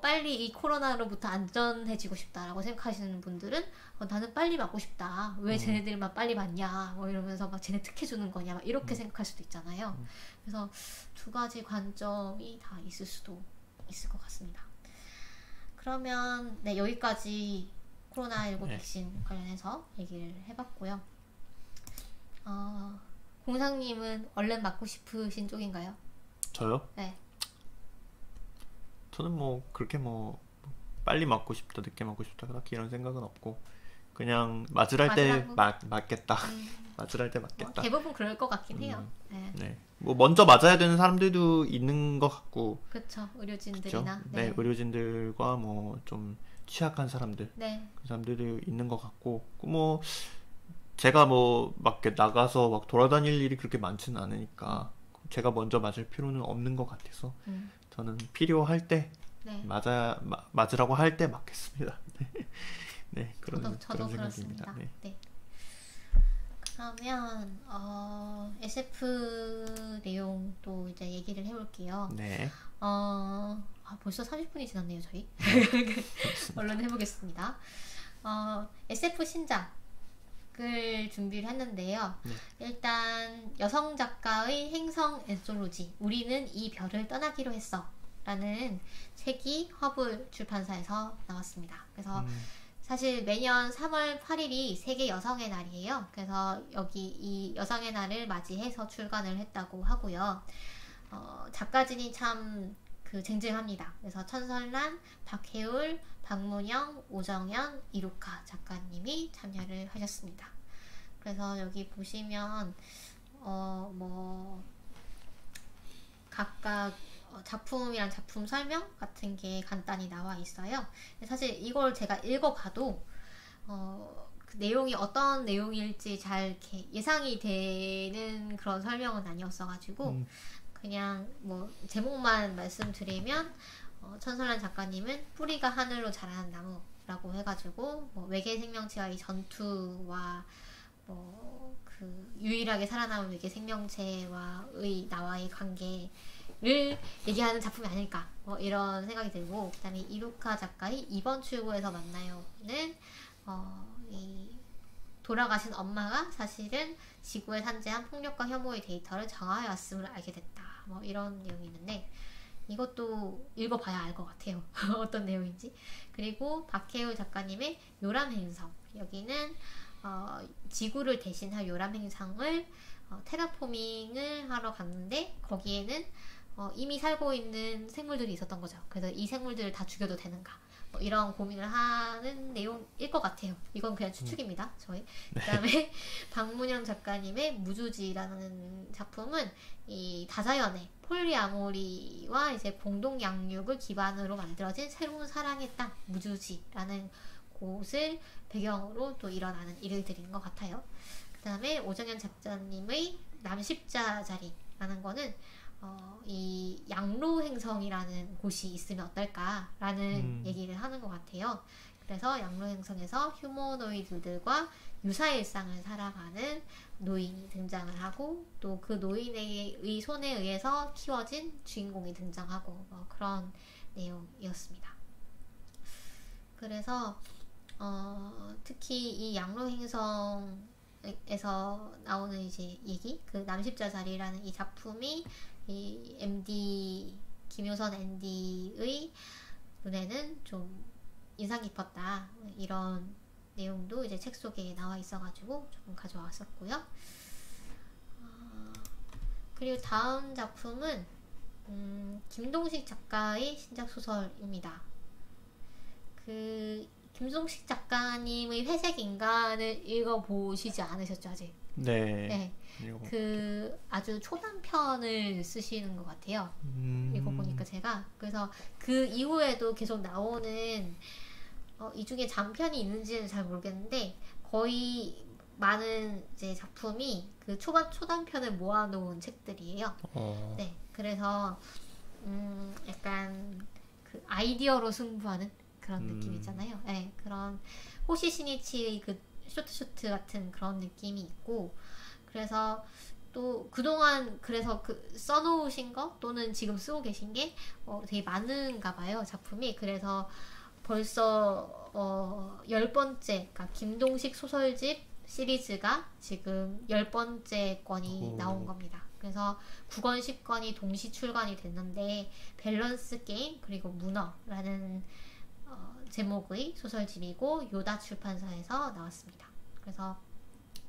빨리 이 코로나로부터 안전해지고 싶다라고 생각하시는 분들은 나는 빨리 맞고 싶다. 왜 쟤네들만 빨리 맞냐? 뭐 이러면서 막 쟤네 특혜주는 거냐? 막 이렇게 생각할 수도 있잖아요. 그래서 두 가지 관점이 다 있을 수도 있을 것 같습니다. 그러면 네, 여기까지 코로나19 백신 관련해서 얘기를 해봤고요. 공상님은 얼른 맞고 싶으신 쪽인가요? 저요? 네. 저는 뭐 그렇게 뭐 빨리 맞고 싶다, 늦게 맞고 싶다 그렇게 이런 생각은 없고 그냥 맞으랄 때 맞겠다. 맞으랄 때 맞겠다. 대부분 그럴 것 같긴 해요. 네. 뭐 먼저 맞아야 되는 사람들도 있는 것 같고. 그렇죠. 의료진들이나. 네, 의료진들과 뭐 좀 취약한 사람들, 그 사람들도 있는 것 같고, 뭐 제가 뭐 막 나가서 막 돌아다닐 일이 그렇게 많지는 않으니까 제가 먼저 맞을 필요는 없는 것 같아서 저는 필요할 때 맞으라고 할 때 맞겠습니다. 네, 그런 생각입니다. 네. 그러면 SF 내용 또 이제 얘기를 해볼게요. 네. 벌써 30분이 지났네요, 저희. 얼른 해보겠습니다. SF 신작을 준비를 했는데요. 일단 여성 작가의 행성 엔솔로지 우리는 이 별을 떠나기로 했어 라는 책이 화불 출판사에서 나왔습니다. 그래서 사실 매년 3월 8일이 세계 여성의 날이에요. 그래서 여기 이 여성의 날을 맞이해서 출간을 했다고 하고요. 작가진이 참 쟁쟁합니다. 그래서 천설란, 박해울, 박문영, 오정연, 이루카 작가님이 참여를 하셨습니다. 그래서 여기 보시면 뭐 각각 작품이랑 작품 설명 같은 게 간단히 나와 있어요. 사실 이걸 제가 읽어봐도 그 내용이 어떤 내용일지 잘 이렇게 예상이 되는 그런 설명은 아니었어가지고 그냥 뭐 제목만 말씀드리면 천설란 작가님은 뿌리가 하늘로 자라는 나무라고 해가지고 뭐 외계 생명체와의 전투와 뭐 그 유일하게 살아남은 외계 생명체와의 나와의 관계를 얘기하는 작품이 아닐까 뭐 이런 생각이 들고, 그 다음에 이루카 작가의 이번 출구에서 만나요는 이 돌아가신 엄마가 사실은 지구에 산재한 폭력과 혐오의 데이터를 정화해 왔음을 알게 됐다. 뭐 이런 내용이 있는데 이것도 읽어봐야 알 것 같아요. 어떤 내용인지. 그리고 박해우 작가님의 요람행성. 여기는 지구를 대신할 요람행성을 테라포밍을 하러 갔는데 거기에는 이미 살고 있는 생물들이 있었던 거죠. 그래서 이 생물들을 다 죽여도 되는가? 뭐 이런 고민을 하는 내용일 것 같아요. 이건 그냥 추측입니다. 저희. 그다음에 박문영 작가님의 무주지라는 작품은 이 다자연의 폴리아모리와 이제 공동 양육을 기반으로 만들어진 새로운 사랑의 땅 무주지라는 곳을 배경으로 또 일어나는 일들인 것 같아요. 그다음에 오정현 작가님의 남십자자리라는 거는 이 양로행성이라는 곳이 있으면 어떨까라는 얘기를 하는 것 같아요. 그래서 양로행성에서 휴머노이드들과 유사의 일상을 살아가는 노인이 등장을 하고 또 그 노인의 손에 의해서 키워진 주인공이 등장하고 뭐 그런 내용이었습니다. 그래서 특히 이 양로행성에서 나오는 이제 얘기, 그 남십자자리라는 이 작품이 이 MD 김효선 ND의 눈에는 좀 인상 깊었다 이런 내용도 이제 책 속에 나와 있어가지고 조금 가져왔었고요. 그리고 다음 작품은 김동식 작가의 신작 소설입니다. 그 김동식 작가님의 회색 인간을 읽어보시지 않으셨죠 아직? 네. 그 아주 초단편을 쓰시는 것 같아요. 읽어보니까 제가 그래서 그 이후에도 계속 나오는 이 중에 장편이 있는지는 잘 모르겠는데 거의 많은 이제 작품이 그 초단편을 모아놓은 책들이에요. 네, 그래서 약간 그 아이디어로 승부하는 그런 느낌 있잖아요. 네, 그런 호시 시니치의 그 쇼트 같은 그런 느낌이 있고 그래서 또 그동안 그래서 그 써놓으신 거 또는 지금 쓰고 계신 게 되게 많은가 봐요 작품이. 그래서 벌써 10번째 그러니까 김동식 소설집 시리즈가 지금 10번째 권이 나온 겁니다. 그래서 9권 10권이 동시 출간이 됐는데 밸런스 게임 그리고 문어라는 제목의 소설집이고 요다 출판사에서 나왔습니다. 그래서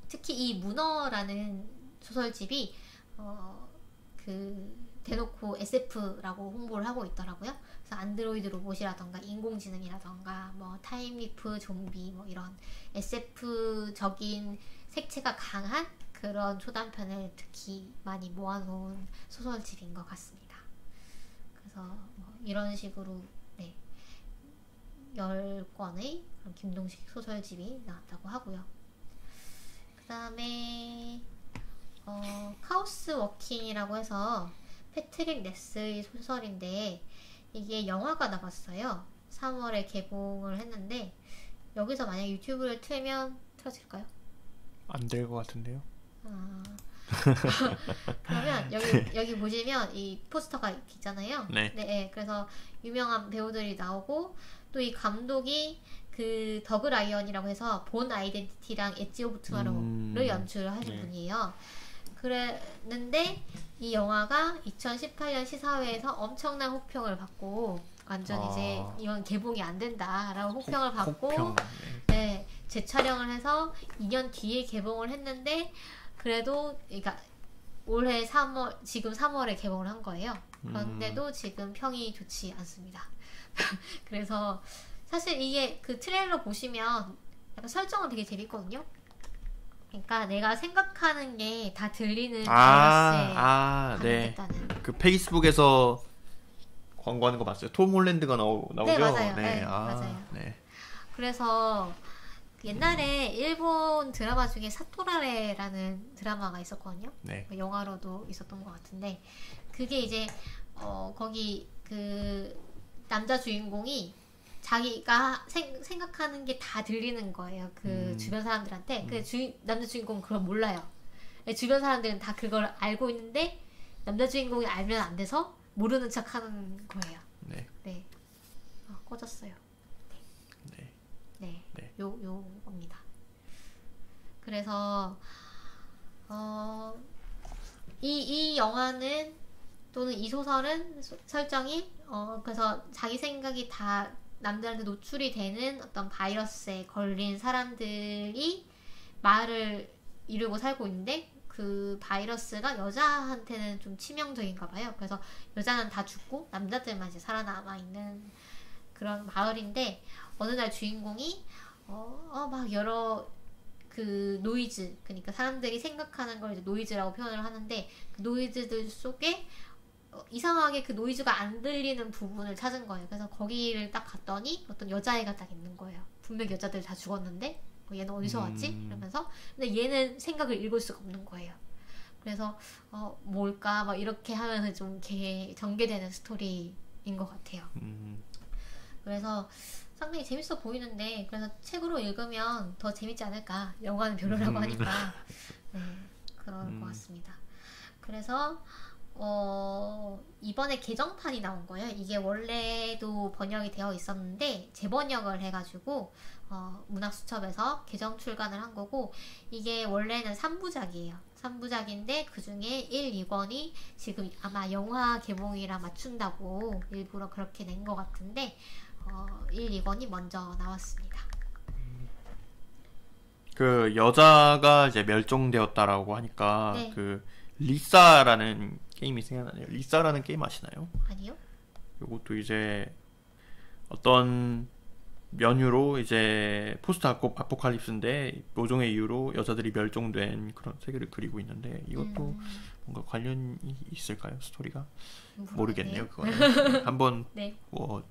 특히 이 문어라는 소설집이 그 대놓고 SF라고 홍보를 하고 있더라고요. 그래서 안드로이드 로봇이라던가 인공지능이라던가 뭐 타임리프 좀비 뭐 이런 SF적인 색채가 강한 그런 초단편을 특히 많이 모아놓은 소설집인 것 같습니다. 그래서 뭐 이런 식으로 10권의 김동식 소설집이 나왔다고 하고요. 그 다음에 카오스 워킹이라고 해서 패트릭 네스의 소설인데 이게 영화가 나왔어요. 3월에 개봉을 했는데 여기서 만약 유튜브를 틀면 틀어질까요? 안 될 것 같은데요. 그러면 여기 보시면 이 포스터가 있잖아요. 네. 그래서 유명한 배우들이 나오고 또 이 감독이 그 더그 라이언이라고 해서 본 아이덴티티랑 엣지 오브 투마로우를 연출을 하신 분이에요. 그랬는데 이 영화가 2018년 시사회에서 엄청난 호평을 받고 완전 이제 이건 개봉이 안 된다라고 호평을 받고 네, 재촬영을 해서 2년 뒤에 개봉을 했는데 그래도 그러니까 올해 3월 지금 3월에 개봉을 한 거예요. 그런데도 지금 평이 좋지 않습니다. 그래서 사실 이게 그 트레일러 보시면 약간 설정은 되게 재밌거든요. 그러니까 내가 생각하는 게 다 들리는 바이러스에 감염됐다는. 그 페이스북에서 광고하는 거 봤어요. 톰 홀랜드가 나오죠? 네, 맞아요. 네, 맞아요. 네. 그래서 옛날에 일본 드라마 중에 사토라레라는 드라마가 있었거든요. 네. 영화로도 있었던 것 같은데 그게 이제 거기 그 남자 주인공이 자기가 생각하는 게 다 들리는 거예요. 그 주변 사람들한테. 그 남자 주인공은 그걸 몰라요. 주변 사람들은 다 그걸 알고 있는데 남자 주인공이 알면 안 돼서 모르는 척 하는 거예요. 네. 꺼졌어요. 네. 요겁니다. 그래서 이 영화는 또는 이 소설은 설정이 그래서 자기 생각이 다 남들한테 노출이 되는 어떤 바이러스에 걸린 사람들이 마을을 이루고 살고 있는데 그 바이러스가 여자한테는 좀 치명적인가 봐요. 그래서 여자는 다 죽고 남자들만 이제 살아남아 있는 그런 마을인데, 어느 날 주인공이 막 여러 그 노이즈, 그러니까 사람들이 생각하는 걸 이제 노이즈라고 표현을 하는데, 그 노이즈들 속에 이상하게 그 노이즈가 안 들리는 부분을 찾은 거예요. 그래서 거기를 딱 갔더니 어떤 여자애가 딱 있는 거예요. 분명 여자들 다 죽었는데 얘는 어디서 왔지? 이러면서. 근데 얘는 생각을 읽을 수가 없는 거예요. 그래서 뭘까 막 이렇게 하면서 좀 전개되는 스토리인 것 같아요. 그래서 상당히 재밌어 보이는데, 그래서 책으로 읽으면 더 재밌지 않을까. 영화는 별로라고 하니까. 네, 그럴 것 같습니다. 그래서 이번에 개정판이 나온 거예요. 이게 원래도 번역이 되어 있었는데 재번역을 해가지고 문학수첩에서 개정 출간을 한 거고, 이게 원래는 3부작이에요. 3부작인데 그 중에 1, 2권이 지금 아마 영화 개봉이랑 맞춘다고 일부러 그렇게 낸 것 같은데 1, 2권이 먼저 나왔습니다. 그 여자가 이제 멸종되었다라고 하니까 네. 그 리사라는 게임이 생각나네요. 리사라는 게임 아시나요? 아니요. 이것도 이제 어떤 면유로 이제 포스트 아포칼립스인데 모종의 이유로 여자들이 멸종된 그런 세계를 그리고 있는데, 이것도 뭔가 관련이 있을까요? 스토리가? 모르겠네요. 그거는 한번 네. 뭐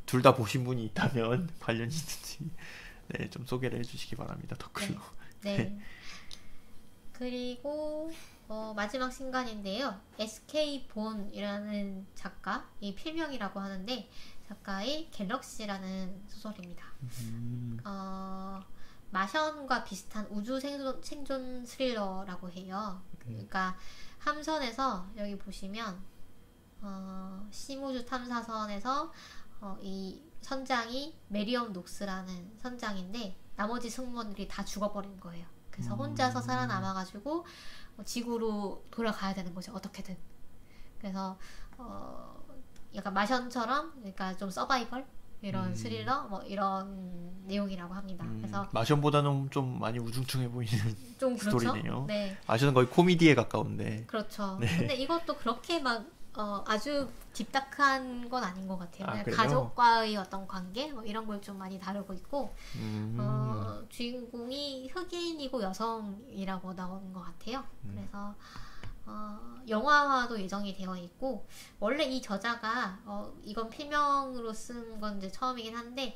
둘 다 보신 분이 있다면 관련이 있는지 네, 좀 소개를 해주시기 바랍니다. 댓글로. 네. 네. 그리고 마지막 신간인데요. SK 본이라는 작가, 이 필명이라고 하는데 작가의 갤럭시라는 소설입니다. 마션과 비슷한 우주 생존 스릴러라고 해요. 그러니까 함선에서 여기 보시면 심우주 탐사선에서 이 선장이 메리엄 녹스라는 선장인데 나머지 승무원들이 다 죽어버린 거예요. 그래서 혼자서 살아남아가지고 지구로 돌아가야 되는 거죠. 어떻게든. 그래서 약간 마션처럼, 그러니까 좀 서바이벌 이런 스릴러 뭐 이런 내용이라고 합니다. 그래서 마션보다는 좀 많이 우중충해 보이는 좀 그렇죠? 스토리네요. 네. 마션은 거의 코미디에 가까운데. 그렇죠. 네. 근데 이것도 그렇게 막 아주 딥다크한 건 아닌 것 같아요. 아, 가족과의 어떤 관계 뭐 이런 걸 좀 많이 다루고 있고, 주인공이 흑인이고 여성이라고 나오는 것 같아요. 그래서 영화화도 예정이 되어 있고, 원래 이 저자가 이건 필명으로 쓴 건 이제 처음이긴 한데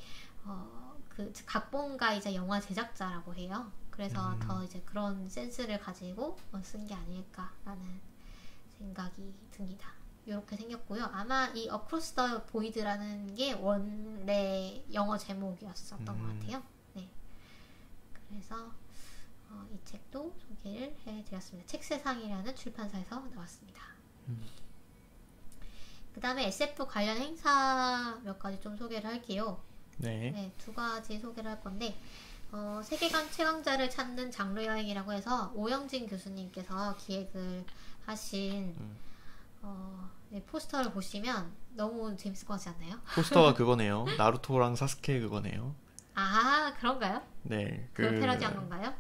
그 각본가이자 영화 제작자라고 해요. 그래서 더 이제 그런 센스를 가지고 쓴 게 아닐까라는 생각이 듭니다. 이렇게 생겼고요. 아마 이 어크로스 더 보이드라는 게 원래 영어 제목이었었던 것 같아요. 네. 그래서 이 책도 소개를 해드렸습니다. 책세상이라는 출판사에서 나왔습니다. 그 다음에 SF 관련 행사 몇 가지 좀 소개를 할게요. 네. 네, 2가지 소개를 할 건데, 세계관 최강자를 찾는 장르 여행이라고 해서 오영진 교수님께서 기획을 하신 네, 포스터를 보시면 너무 재밌을 것 같지 않나요? 포스터가 그거네요. 나루토랑 사스케 그거네요. 아, 그런가요? 네. 그걸 패러디한 건가요?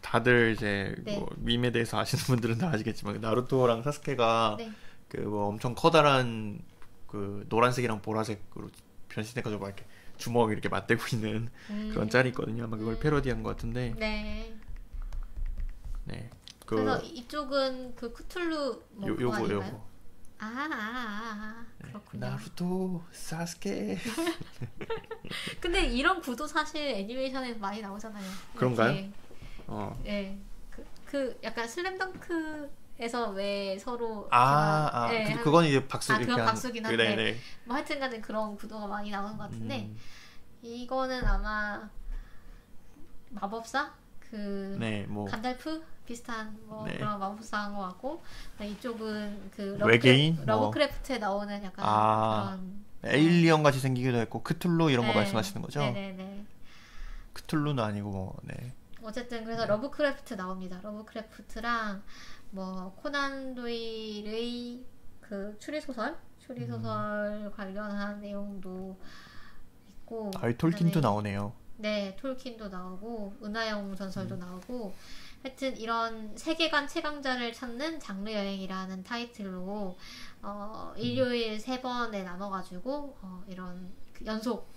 다들 이제 네. 뭐 밈에 대해서 아시는 분들은 다 아시겠지만 나루토랑 사스케가 네. 그 뭐 엄청 커다란 그 노란색이랑 보라색으로 변신해가지고 막 이렇게 주먹 이렇게 맞대고 있는 그런 짤이 있거든요. 아마 그걸 패러디한 것 같은데. 네. 네. 그래서 이쪽은 그 쿠툴루 요거. 그렇군요. 나루토, 사스케. 근데 이런 구도 사실 애니메이션에서 많이 나오잖아요. 그런가요? 이렇게. 네. 그 약간 슬램덩크에서 왜 서로 네, 그건 이제 박수 그건 박수긴 한데 네. 뭐 하여튼간에 그런 구도가 많이 나오는 것 같은데 이거는 아마 마법사 네, 뭐 간달프 비슷한 뭐 네. 그런 마법사인 것 같고, 이쪽은 그 외계인 러브크래프트에 나오는 약간 그런 에일리언 같이 생기기도 했고 크툴루 이런 거 네. 말씀하시는 거죠? 네네네. 크툴루는 아니고 뭐 네. 어쨌든 그래서 러브크래프트 나옵니다. 러브크래프트랑 뭐 코난 도일의 그 추리소설 관련한 내용도 있고, 톨킨도 나오네요. 네, 톨킨도 나오고 은하영 전설도 나오고 하여튼 이런 세계관 최강자를 찾는 장르 여행이라는 타이틀로 일요일 3번에 나눠가지고 이런 그 연속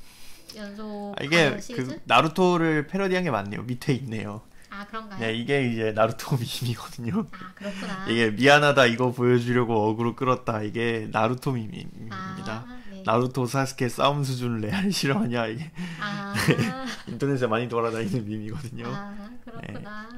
이게 시리즈? 그 나루토를 패러디한 게 맞네요. 밑에 있네요. 아, 그런가요? 네, 이게 이제 나루토 밈이거든요. 아, 그렇구나. 이게 미안하다 이거 보여주려고 어그로 끌었다. 이게 나루토 밈입니다. 네. 나루토 사스케 싸움 수준을 레알 실화냐 이게 인터넷에 많이 돌아다니는 밈이거든요. 아, 그렇구나.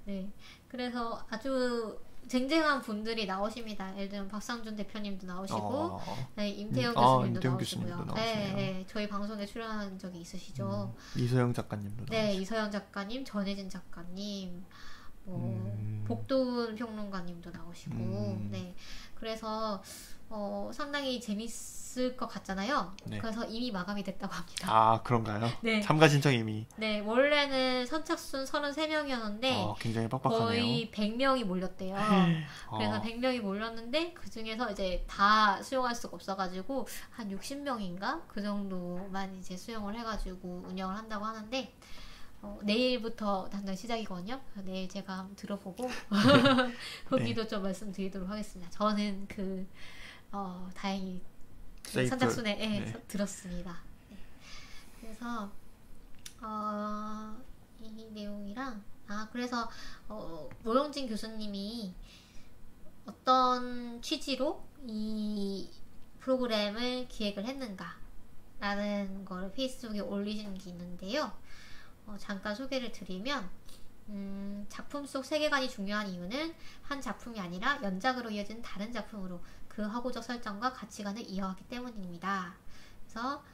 네. 그래서 아주 쟁쟁한 분들이 나오십니다. 예를 들면 박상준 대표님도 나오시고, 네, 임태영 교수님도 나오시고요. 네, 저희 방송에 출연한 적이 있으시죠. 이서영 작가님도 네, 나오시고. 이서영 작가님, 전혜진 작가님, 복도훈 평론가님도 나오시고, 네. 그래서 상당히 재밌을 것 같잖아요. 네. 그래서 이미 마감이 됐다고 합니다. 아, 그런가요? 네. 참가 신청 이미. 네, 원래는 선착순 33명이었는데 굉장히 빡빡하네요. 거의 100명이 몰렸대요. 그래서 100명이 몰렸는데 그 중에서 이제 다 수용할 수가 없어가지고 한 60명인가 그 정도만 이제 수용을 해가지고 운영을 한다고 하는데. 내일부터 당장 시작이거든요. 내일 제가 한번 들어보고 후기도 좀 말씀드리도록 하겠습니다. 저는 다행히 선착순에 들었습니다. 네. 그래서 이 내용이랑 그래서 노영진 교수님이 어떤 취지로 이 프로그램을 기획을 했는가라는 거를 페이스북에 올리신 게 있는데요. 잠깐 소개를 드리면 작품 속 세계관이 중요한 이유는 한 작품이 아니라 연작으로 이어진 다른 작품으로 그 허구적 설정과 가치관을 이어가기 때문입니다. 그래서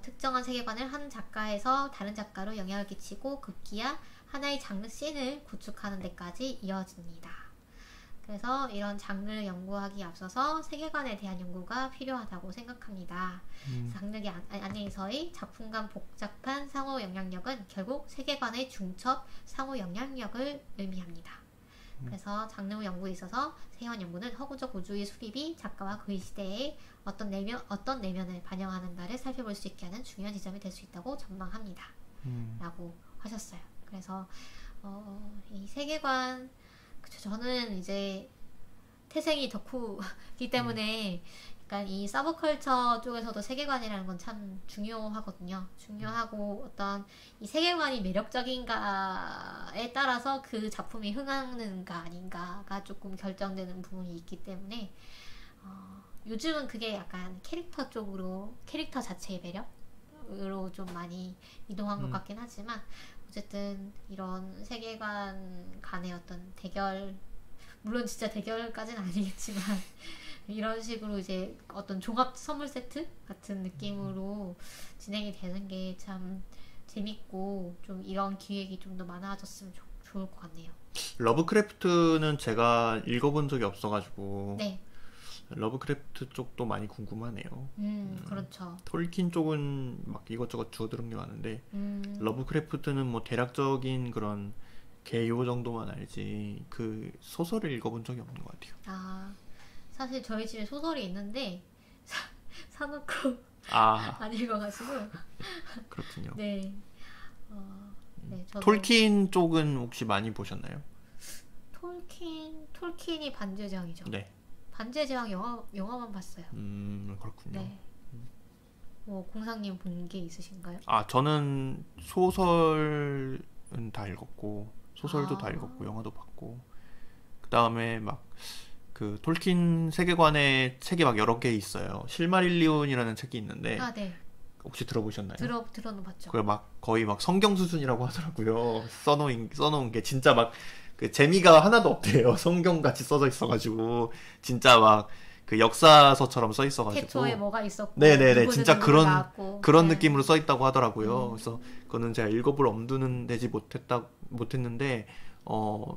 특정한 세계관을 한 작가에서 다른 작가로 영향을 끼치고 급기야 하나의 장르 씬을 구축하는 데까지 이어집니다. 그래서 이런 장르를 연구하기 앞서서 세계관에 대한 연구가 필요하다고 생각합니다. 장르 안에서의 작품 간 복잡한 상호 영향력은 결국 세계관의 중첩 상호 영향력을 의미합니다. 그래서 장르 연구에 있어서 세계관 연구는 허구적 우주의 수립이 작가와 그의 시대의 어떤 내면을 반영하는가를 살펴볼 수 있게 하는 중요한 지점이 될 수 있다고 전망합니다. 라고 하셨어요. 그래서 이 세계관 저는 이제 태생이 덕후이기 때문에 약간 이 서브컬처 쪽에서도 세계관이라는 건 참 중요하거든요. 중요하고 어떤 이 세계관이 매력적인가에 따라서 그 작품이 흥하는가 아닌가가 조금 결정되는 부분이 있기 때문에 요즘은 그게 약간 캐릭터 쪽으로 캐릭터 자체의 매력으로 좀 많이 이동한 것 같긴 하지만 어쨌든 이런 세계관 간의 어떤 대결, 물론 진짜 대결까지는 아니겠지만 이런 식으로 이제 어떤 종합 선물 세트 같은 느낌으로 진행이 되는 게 참 재밌고 좀 이런 기획이 좀 더 많아졌으면 좋을 것 같네요. 러브크래프트는 제가 읽어본 적이 없어가지고 네. 러브크래프트 쪽도 많이 궁금하네요. 그렇죠. 톨킨 쪽은 막 이것저것 주워들은 게 많은데 러브크래프트는 뭐 대략적인 그런 개요 정도만 알지 그 소설을 읽어본 적이 없는 것 같아요. 사실 저희 집에 소설이 있는데 사놓고 안 읽어가지고. 그렇군요. 네. 저도 톨킨 쪽은 혹시 많이 보셨나요? 톨킨이 반지의 제왕이죠. 네. 반지의 제왕 영화만 봤어요. 그렇군요. 네. 뭐 공상님 본 게 있으신가요? 저는 소설은 다 읽었고 소설도 다 읽었고 영화도 봤고 그 다음에 막 그 톨킨 세계관의 책이 막 여러 개 있어요. 실마릴리온이라는 책이 있는데 네. 혹시 들어보셨나요? 들어는 봤죠. 그걸 막 거의 막 성경 수준이라고 하더라고요. 써놓은 게 진짜 막 그 재미가 하나도 없대요. 성경 같이 써져 있어가지고 진짜 막 그 역사서처럼 써 있어가지고 태초에 뭐가 있었고 네네네 진짜 그런 네. 느낌으로 써 있다고 하더라고요. 그래서 그거는 제가 읽어볼 엄두는 내지 못했는데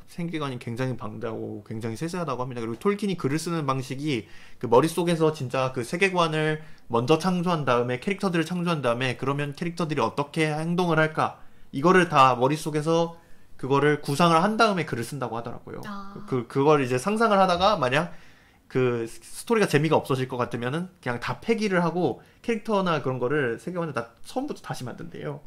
세계관이 굉장히 방대하고 굉장히 세세하다고 합니다. 그리고 톨킨이 글을 쓰는 방식이 그 머릿속에서 진짜 그 세계관을 먼저 창조한 다음에 캐릭터들을 창조한 다음에 그러면 캐릭터들이 어떻게 행동을 할까 이거를 다 머릿속에서 그거를 구상을 한 다음에 글을 쓴다고 하더라고요. 그걸 이제 상상을 하다가 만약 그 스토리가 재미가 없어질 것 같으면은 그냥 다 폐기를 하고 캐릭터나 그런 거를 세계관을 다 처음부터 다시 만든대요.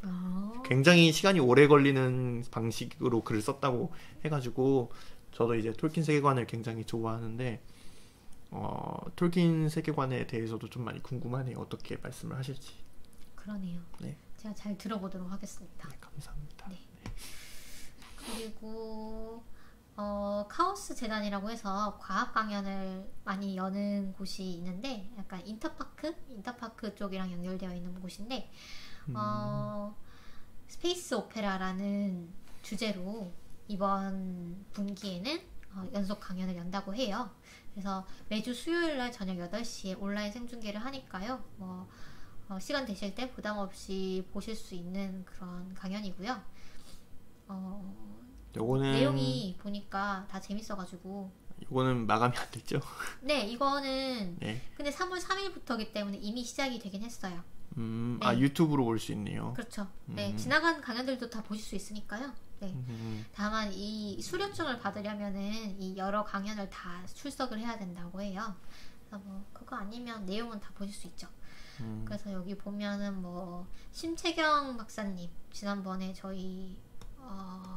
굉장히 시간이 오래 걸리는 방식으로 글을 썼다고 해가지고 저도 이제 톨킨 세계관을 굉장히 좋아하는데 톨킨 세계관에 대해서도 좀 많이 궁금하네요. 어떻게 말씀을 하실지. 그러네요. 네. 제가 잘 들어보도록 하겠습니다. 네, 감사합니다. 네. 그리고 카오스 재단이라고 해서 과학 강연을 많이 여는 곳이 있는데 약간 인터파크 쪽이랑 연결되어 있는 곳인데 스페이스 오페라라는 주제로 이번 분기에는 연속 강연을 연다고 해요. 그래서 매주 수요일날 저녁 8시에 온라인 생중계를 하니까요. 시간 되실 때 부담 없이 보실 수 있는 그런 강연이고요. 요거는 내용이 보니까 다 재밌어가지고 이거는 마감이 안 됐죠? 네, 이거는 네. 근데 3월 3일부터기 때문에 이미 시작이 되긴 했어요. 네. 유튜브로 볼 수 있네요. 그렇죠. 네, 지나간 강연들도 다 보실 수 있으니까요. 네. 다만 이 수료증을 받으려면은 이 여러 강연을 다 출석을 해야 된다고 해요. 그래서 그거 아니면 내용은 다 보실 수 있죠. 그래서 여기 보면은 심채경 박사님 지난번에 저희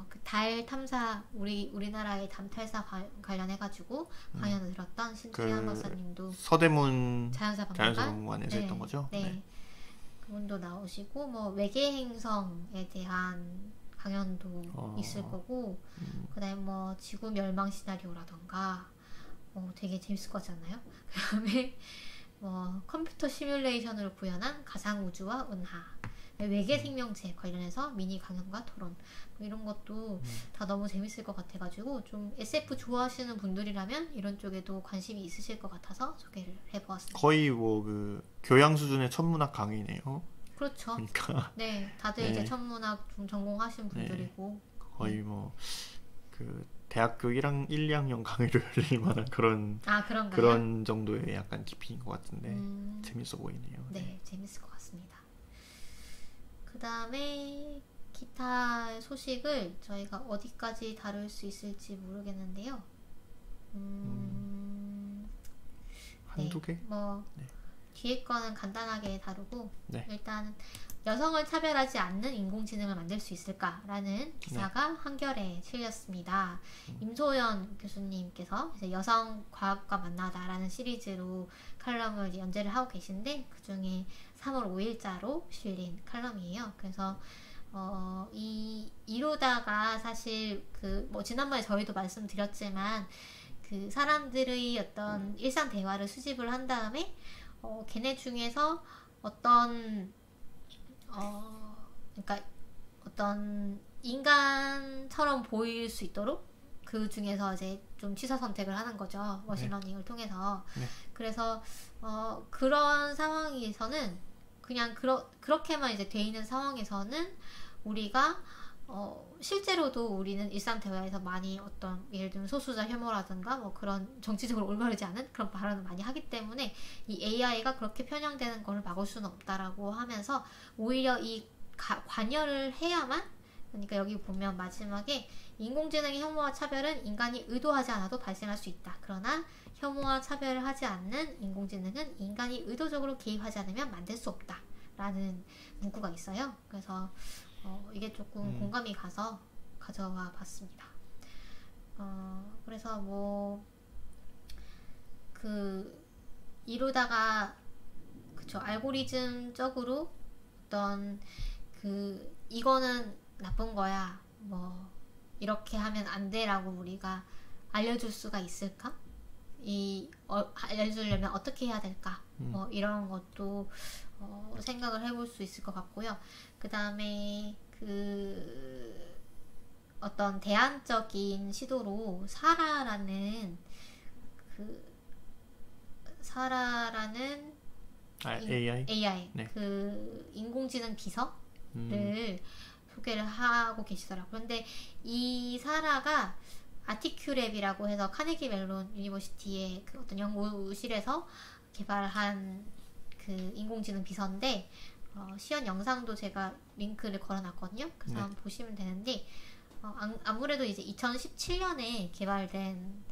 그 달 탐사 우리나라의 달 탐사 관련해가지고 강연을 들었던 심채경 박사님도 서대문 자연사박물관에서 했던 거죠. 네. 그분도 나오시고 외계 행성에 대한 강연도 있을 거고 그다음에 지구 멸망 시나리오라던가 되게 재밌을 것 같잖아요. 그다음에 컴퓨터 시뮬레이션으로 구현한 가상 우주와 은하, 외계 생명체 관련해서 미니 강연과 토론 이런 것도 다 너무 재밌을 것 같아가지고 좀 SF 좋아하시는 분들이라면 이런 쪽에도 관심이 있으실 것 같아서 소개를 해보았습니다. 거의 그 교양 수준의 천문학 강의네요. 그렇죠. 그러니까 네, 다들 이제 천문학 좀 전공하신 분들이고 거의 그 대학교 1, 2학년 강의를 열릴 만한 그런 정도의 약간 깊이인 것 같은데 재밌어 보이네요. 네, 재밌을 것 같습니다. 그 다음에 기타 소식을 저희가 어디까지 다룰 수 있을지 모르겠는데요. 한두 개? 뒤에 거는 간단하게 다루고 일단 여성을 차별하지 않는 인공지능을 만들 수 있을까라는 기사가 한겨레에 실렸습니다. 임소연 교수님께서 이제 여성 과학과 만나다라는 시리즈로 칼럼을 연재를 하고 계신데 그 중에 3월 5일자로 실린 칼럼이에요. 그래서 이루다가 사실 지난번에 저희도 말씀드렸지만 그 사람들의 어떤 일상 대화를 수집을 한 다음에 걔네 중에서 그러니까 어떤 인간처럼 보일 수 있도록 그 중에서 이제 좀 취사 선택을 하는 거죠. 머신러닝을 통해서. 그래서 그런 상황에서는 그냥 그렇게만 이제 돼 있는 상황에서는 우리가 실제로도 우리는 일상 대화에서 많이 예를 들면 소수자 혐오라든가 그런 정치적으로 올바르지 않은 그런 발언을 많이 하기 때문에 이 AI가 그렇게 편향되는 걸 막을 수는 없다라고 하면서 오히려 이 관여를 해야만, 그러니까 여기 보면 마지막에 인공지능의 혐오와 차별은 인간이 의도하지 않아도 발생할 수 있다. 그러나 혐오와 차별을 하지 않는 인공지능은 인간이 의도적으로 개입하지 않으면 만들 수 없다. 라는 문구가 있어요. 그래서 이게 조금 공감이 가서 가져와 봤습니다. 그래서 이루다가 알고리즘적으로 어떤 이거는 나쁜 거야, 이렇게 하면 안 돼라고 우리가 알려줄 수가 있을까? 알려주려면 어떻게 해야 될까? 이런 것도 생각을 해볼 수 있을 것 같고요. 그 다음에 어떤 대안적인 시도로 사라라는 AI 네. 인공지능 비서를 소개를 하고 계시더라고요. 그런데 이 사라가 아티큐랩이라고 해서 카네기 멜론 유니버시티의 어떤 연구실에서 개발한 인공지능 비서인데 시연 영상도 제가 링크를 걸어놨거든요. 그래서 한번 보시면 되는데 아무래도 이제 2017년에 개발된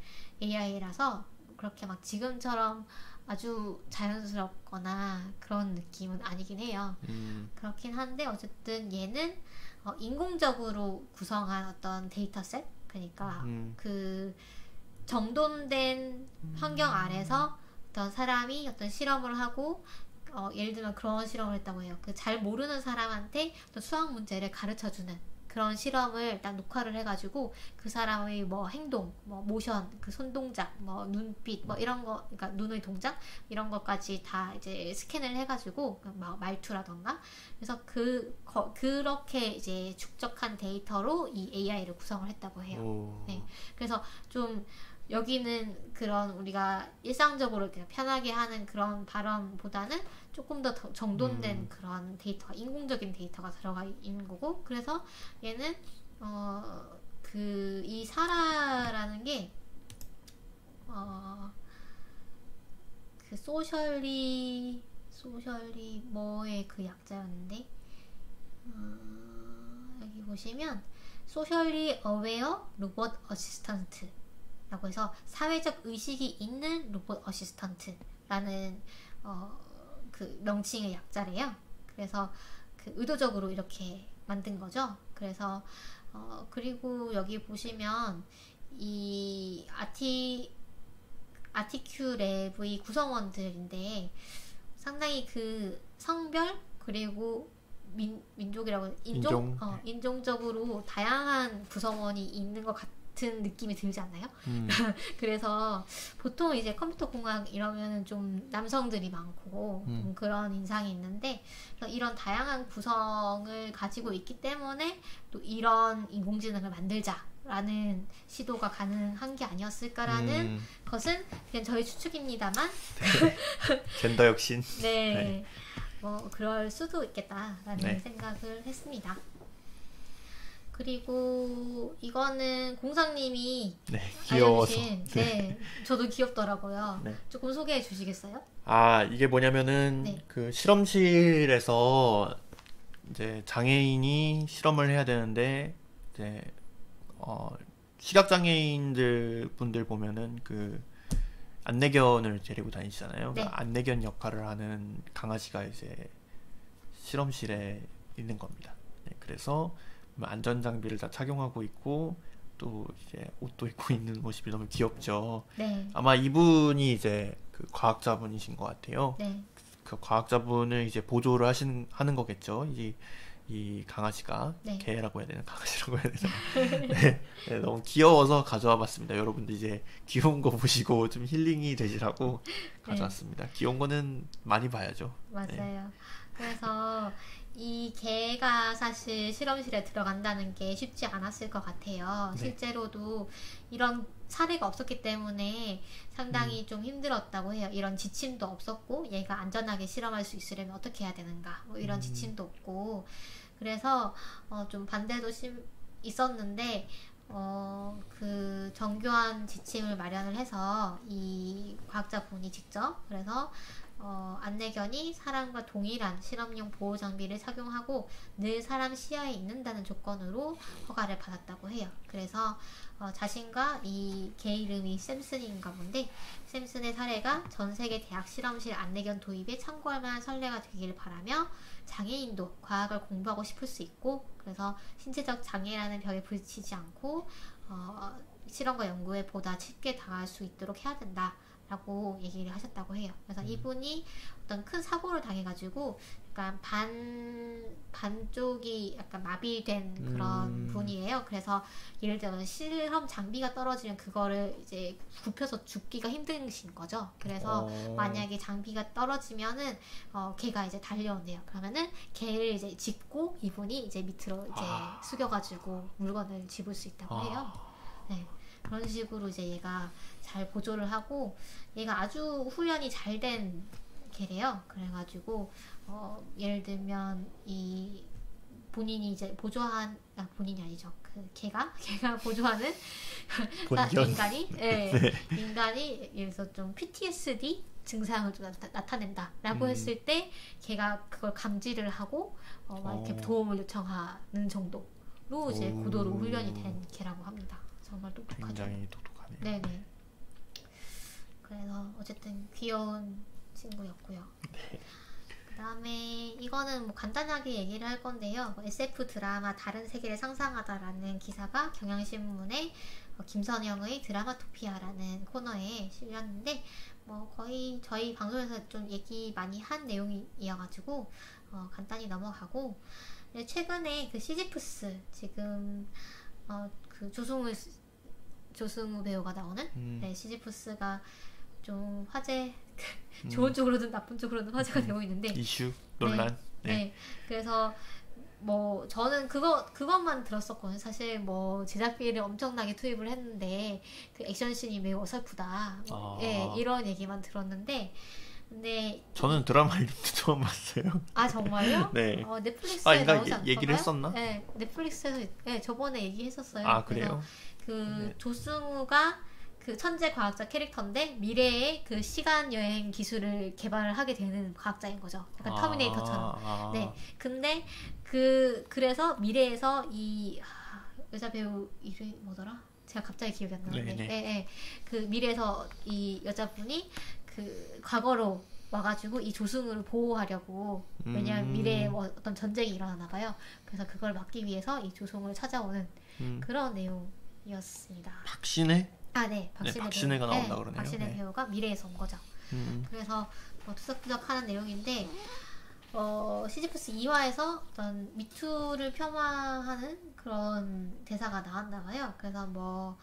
AI라서 그렇게 막 지금처럼 아주 자연스럽거나 그런 느낌은 아니긴 해요. 그렇긴 한데 어쨌든 얘는 인공적으로 구성한 어떤 데이터셋, 그러니까 그 정돈된 환경 아래서 어떤 사람이 어떤 실험을 하고 예를 들면 그런 실험을 했다고 해요. 그 잘 모르는 사람한테 어떤 수학 문제를 가르쳐주는 그런 실험을 딱 녹화를 해가지고 그 사람의 뭐 행동, 뭐 모션, 그 손 동작, 뭐 눈빛, 뭐 이런 거, 그러니까 눈의 동작 이런 것까지 다 이제 스캔을 해가지고 막 말투라던가 그래서 그렇게 이제 축적한 데이터로 이 AI를 구성을 했다고 해요. 네, 그래서 좀 여기는 그런 우리가 일상적으로 그냥 편하게 하는 그런 발언보다는 조금 더 정돈된 그런 데이터가 인공적인 데이터가 들어가 있는 거고 그래서 얘는 그 이 사라라는 게 그 소셜리 뭐의 그 약자였는데 여기 보시면 소셜리 어웨어 로봇 어시스턴트 라고 해서 사회적 의식이 있는 로봇 어시스턴트라는 그 명칭의 약자래요. 그래서 그 의도적으로 이렇게 만든 거죠. 그래서 그리고 여기 보시면 이 아티큐랩의 구성원들인데 상당히 그 성별 그리고 민족이라고 인종적으로 다양한 구성원이 있는 것 같은 느낌이 들지 않나요? 그래서 보통 이제 컴퓨터 공학 이러면은 좀 남성들이 많고 그런 인상이 있는데 이런 다양한 구성을 가지고 있기 때문에 또 이런 인공지능을 만들자라는 시도가 가능한 게 아니었을까라는 것은 그냥 저희 추측입니다만 젠더 혁신 네. 뭐 그럴 수도 있겠다라는 생각을 했습니다. 그리고 이거는 공상님이 귀여워서 알려주신 저도 귀엽더라고요. 조금 소개해 주시겠어요? 이게 뭐냐면은 그 실험실에서 이제 장애인이 실험을 해야 되는데 이제 시각장애인들 분들 보면은 그 안내견을 데리고 다니시잖아요. 안내견 역할을 하는 강아지가 이제 실험실에 있는 겁니다. 그래서 안전장비를 다 착용하고 있고 또 이제 옷도 입고 있는 모습이 너무 귀엽죠. 아마 이분이 이제 그 과학자분이신 것 같아요. 그 과학자분을 이제 보조를 하는 거겠죠. 이 강아지가 개라고 해야 되나 강아지라고 해야 되나 너무 귀여워서 가져와 봤습니다. 여러분들 이제 귀여운 거 보시고 좀 힐링이 되시라고 가져왔습니다. 귀여운 거는 많이 봐야죠. 맞아요. 그래서 이 개가 사실 실험실에 들어간다는 게 쉽지 않았을 것 같아요. 실제로도 이런 사례가 없었기 때문에 상당히 좀 힘들었다고 해요. 이런 지침도 없었고 얘가 안전하게 실험할 수 있으려면 어떻게 해야 되는가 뭐 이런 지침도 없고 그래서 좀 반대도 있었는데 그 정교한 지침을 마련을 해서 이 과학자분이 직접 그래서 안내견이 사람과 동일한 실험용 보호 장비를 착용하고 늘 사람 시야에 있는다는 조건으로 허가를 받았다고 해요. 그래서 자신과 이 개 이름이 샘슨인가 본데 샘슨의 사례가 전 세계 대학 실험실 안내견 도입에 참고할 만한 선례가 되기를 바라며 장애인도 과학을 공부하고 싶을 수 있고 그래서 신체적 장애라는 벽에 부딪히지 않고 실험과 연구에 보다 쉽게 다가갈 수 있도록 해야 된다. 라고 얘기를 하셨다고 해요. 그래서 이분이 어떤 큰 사고를 당해가지고 약간 반쪽이 약간 마비된 그런 분이에요. 그래서 예를 들면 실험 장비가 떨어지면 그거를 이제 굽혀서 줍기가 힘드신 거죠. 그래서 만약에 장비가 떨어지면은 걔가 이제 달려온대요. 그러면은 걔를 이제 짚고 이분이 이제 밑으로 이제 숙여가지고 물건을 집을 수 있다고 해요. 네. 그런 식으로 이제 얘가 잘 보조를 하고 얘가 아주 훈련이 잘 된 개래요. 그래가지고 예를 들면 이 본인이 이제 보조한 본인이 아니죠. 그 걔가 보조하는 인간이 예를 들어서 좀 PTSD 증상을 좀 나타낸다라고 했을 때 걔가 그걸 감지를 하고 막 이렇게 도움을 요청하는 정도로 이제 고도로 훈련이 된 개라고 합니다. 정말 똑똑하죠. 굉장히 똑똑하네요. 네네. 그래서 어쨌든 귀여운 친구였고요. 네. 그 다음에 이거는 뭐 간단하게 얘기를 할 건데요. SF 드라마 다른 세계를 상상하다라는 기사가 경향신문에 김선영의 드라마토피아라는 코너에 실렸는데 뭐 거의 저희 방송에서 좀 얘기 많이 한 내용이어가지고 간단히 넘어가고 최근에 그 시지프스 지금 그 조승우 배우가 나오는 네, 시지프스가 좀 화제 좋은 쪽으로든 나쁜 쪽으로든 화제가 되고 있는데 이슈 논란. 네. 네. 그래서 뭐 저는 그것만 들었었거든요. 사실 뭐 제작비를 엄청나게 투입을 했는데 그 액션씬이 매우 어설프다. 예, 이런 얘기만 들었는데 근데 저는 드라마 이름도 처음 봤어요. 아 정말요? 네. 넷플릭스에 나오지 않던가요? 얘기를 했었나? 네, 넷플릭스에서 네, 저번에 얘기했었어요. 아 그래요? 그 네. 조승우가 그 천재 과학자 캐릭터인데 미래의 그 시간 여행 기술을 개발하게 되는 과학자인 거죠. 약간 터미네이터처럼. 네. 근데 그래서 미래에서 이 여자 배우 이름이 뭐더라? 제가 갑자기 기억이 안 나는데. 네. 그 미래에서 이 여자분이 그 과거로 와가지고 이 조승우를 보호하려고 왜냐하면 미래에 뭐 어떤 전쟁이 일어나나 봐요. 그래서 그걸 막기 위해서 이 조승우를 찾아오는 그런 내용이었습니다. 박신혜? 아, 네. 박신혜가 나온다 그러네요. 박신혜 배우가 미래에서 온 거죠. 그래서 뭐 투석투석 하는 내용인데 시지프스 2화에서 어떤 미투를 폄하하는 그런 대사가 나왔나 봐요. 그래서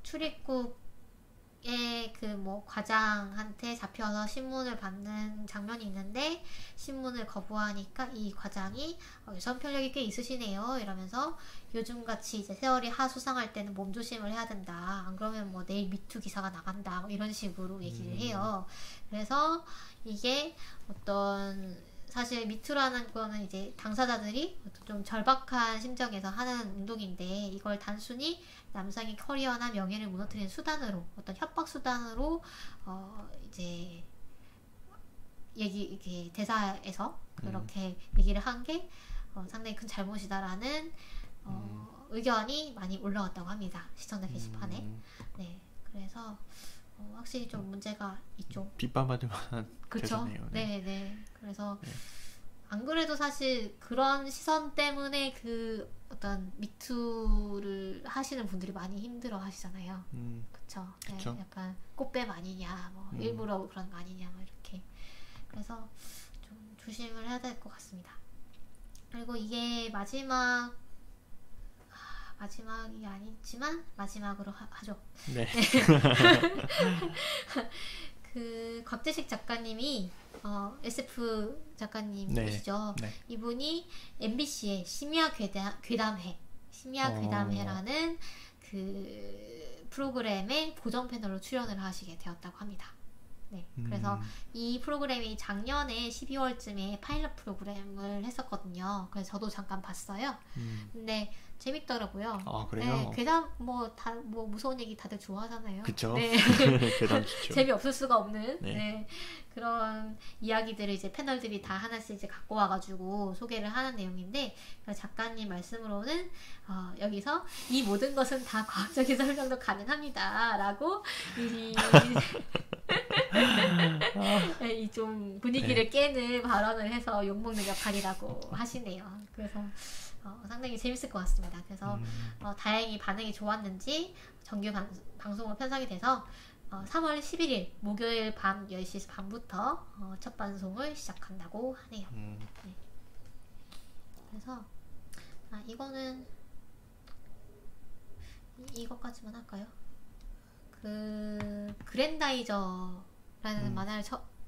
출입국의 그 뭐 과장한테 잡혀서 신문을 받는 장면이 있는데 신문을 거부하니까 이 과장이 여성 편력이 꽤 있으시네요 이러면서 요즘같이 이제 세월이 하수상할 때는 몸조심을 해야 된다. 안 그러면 뭐 내일 미투 기사가 나간다. 뭐 이런 식으로 얘기를 해요. 그래서 이게 어떤 사실 미투라는 거는 이제 당사자들이 좀 절박한 심정에서 하는 운동인데 이걸 단순히 남성의 커리어나 명예를 무너뜨리는 수단으로 어떤 협박 수단으로 이제 이렇게 대사에서 그렇게 얘기를 한 게 상당히 큰 잘못이다라는 의견이 많이 올라왔다고 합니다. 시청자 게시판에. 네, 그래서 확실히 좀 문제가 있죠. 비판받을 만한 대사네요. 네. 그래서 안 그래도 사실 그런 시선 때문에 그 어떤 미투를 하시는 분들이 많이 힘들어 하시잖아요. 그쵸? 네, 약간 꽃뱀 아니냐, 뭐 일부러 그런 거 아니냐, 뭐 이렇게. 그래서 좀 조심을 해야 될 것 같습니다. 그리고 이게 마지막이 아니지만 마지막으로 하죠. 네. 그 곽재식 작가님이 SF 작가님이시죠. 네. 이분이 MBC의 심야 괴담회라는 그 프로그램의 고정 패널로 출연을 하시게 되었다고 합니다. 네, 그래서 이 프로그램이 작년에 12월쯤에 파일럿 프로그램을 했었거든요. 그래서 저도 잠깐 봤어요. 근데 재밌더라고요. 아, 그래요? 네, 괴담 뭐 무서운 얘기 다들 좋아하잖아요. 그쵸. 네. 괴담 좋죠. 재미없을 수가 없는 네, 그런 이야기들을 이제 패널들이 다 하나씩 이제 갖고 와가지고 소개를 하는 내용인데 작가님 말씀으로는 여기서 이 모든 것은 다 과학적인 설명도 가능합니다라고 이 좀 분위기를 깨는 발언을 해서 욕먹는 역할이라고 하시네요. 그래서 상당히 재밌을 것 같습니다. 그래서 다행히 반응이 좋았는지 정규 방송으로 편성이 돼서 3월 11일 목요일 밤 10시 반부터 첫 방송을 시작한다고 하네요. 네. 그래서 이거는 이것까지만 할까요? 그 그랜다이저라는 만화를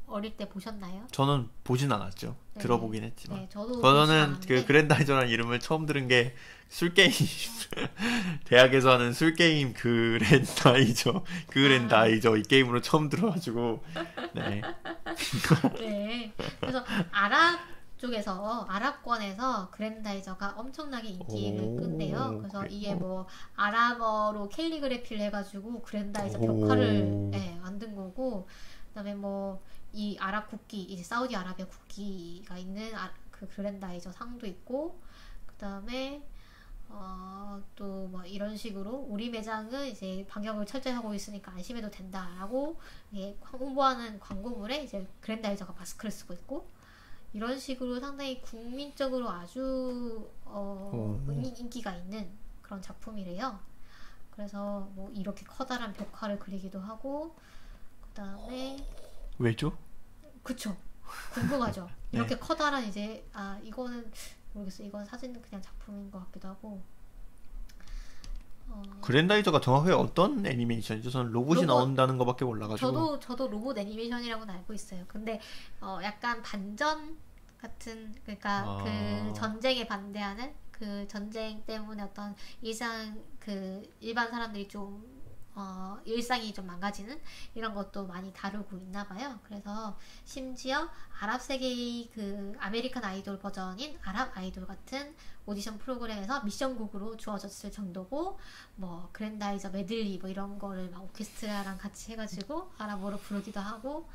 어릴 때 보셨나요? 저는 보진 않았죠. 네. 들어보긴 했지만. 네, 저는 그 그랜다이저라는 이름을 처음 들은 게 술게임 대학에서 하는 술게임 그랜다이저 이 게임으로 처음 들어가지고 네. 네. 그래서 아랍권에서 그랜다이저가 엄청나게 인기를 끈대요. 그래서 이게 뭐 아랍어로 캘리그래피를 해가지고 그랜다이저 벽화를 만든 거고, 그다음에 뭐 이 아랍 국기, 이제 사우디아라비아 국기가 있는 그 그랜다이저 상도 있고, 그다음에 또 뭐 이런 식으로 우리 매장은 이제 방역을 철저히 하고 있으니까 안심해도 된다라고 홍보하는 광고물에 이제 그랜다이저가 마스크를 쓰고 있고 이런 식으로 상당히 국민적으로 아주 인기가 있는 그런 작품이래요. 그래서 뭐 이렇게 커다란 벽화를 그리기도 하고 그다음에 왜죠? 그쵸. 궁금하죠. 네. 이렇게 커다란 이제 이거는 모르겠어요. 이건 사진은 그냥 작품인 것 같기도 하고. 그랜다이저가 정확하게 어떤 애니메이션이죠? 저는 로봇이 나온다는 것밖에 몰라가지고. 저도 로봇 애니메이션이라고는 알고 있어요. 근데 약간 반전 같은 그러니까 그 전쟁에 반대하는 그 전쟁 때문에 어떤 일반 사람들이 좀 일상이 좀 망가지는 이런 것도 많이 다루고 있나 봐요. 그래서 심지어 아랍 세계의 그 아메리칸 아이돌 버전인 아랍 아이돌 같은 오디션 프로그램에서 미션곡으로 주어졌을 정도고 뭐 그랜다이저 메들리 뭐 이런 거를 막 오케스트라랑 같이 해가지고 아랍어로 부르기도 하고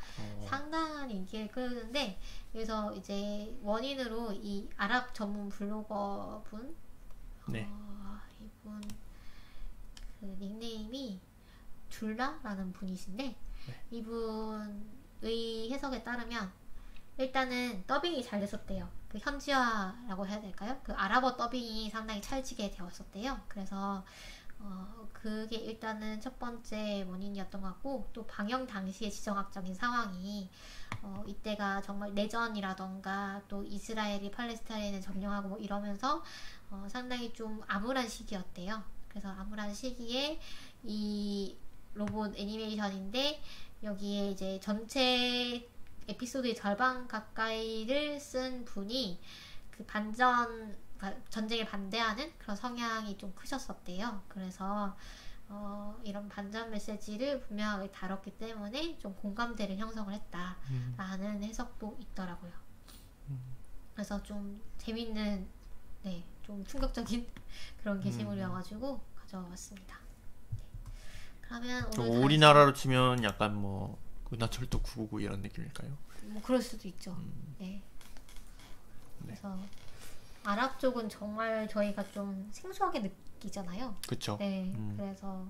상당한 인기를 끌는데 그래서 이제 원인으로 이 아랍 전문 블로거 분 이분 그 닉네임이 둘라라는 분이신데 네. 이분의 해석에 따르면 일단은 더빙이 잘 됐었대요. 그 현지화라고 해야 될까요? 그 아랍어 더빙이 상당히 찰지게 되었었대요. 그래서 그게 일단은 첫 번째 원인이었던 것 같고 또 방영 당시의 지정학적인 상황이 이때가 정말 내전이라던가 또 이스라엘이 팔레스타인을 점령하고 뭐 이러면서 상당히 좀 암울한 시기였대요. 그래서 암울한 시기에 이 로봇 애니메이션인데 여기에 이제 전체 에피소드의 절반 가까이를 쓴 분이 그 전쟁에 반대하는 그런 성향이 좀 크셨었대요. 그래서 이런 반전 메시지를 분명하게 다뤘기 때문에 좀 공감대를 형성을 했다라는 해석도 있더라고요. 그래서 좀 재밌는 좀 충격적인 그런 게시물이어가지고 가져왔습니다. 그러면 오늘 우리나라로 치면 약간 뭐 은하철도 999 이런 느낌일까요? 뭐 그럴 수도 있죠. 네. 그래서 아랍 쪽은 정말 저희가 좀 생소하게 느끼잖아요. 그렇죠. 네. 그래서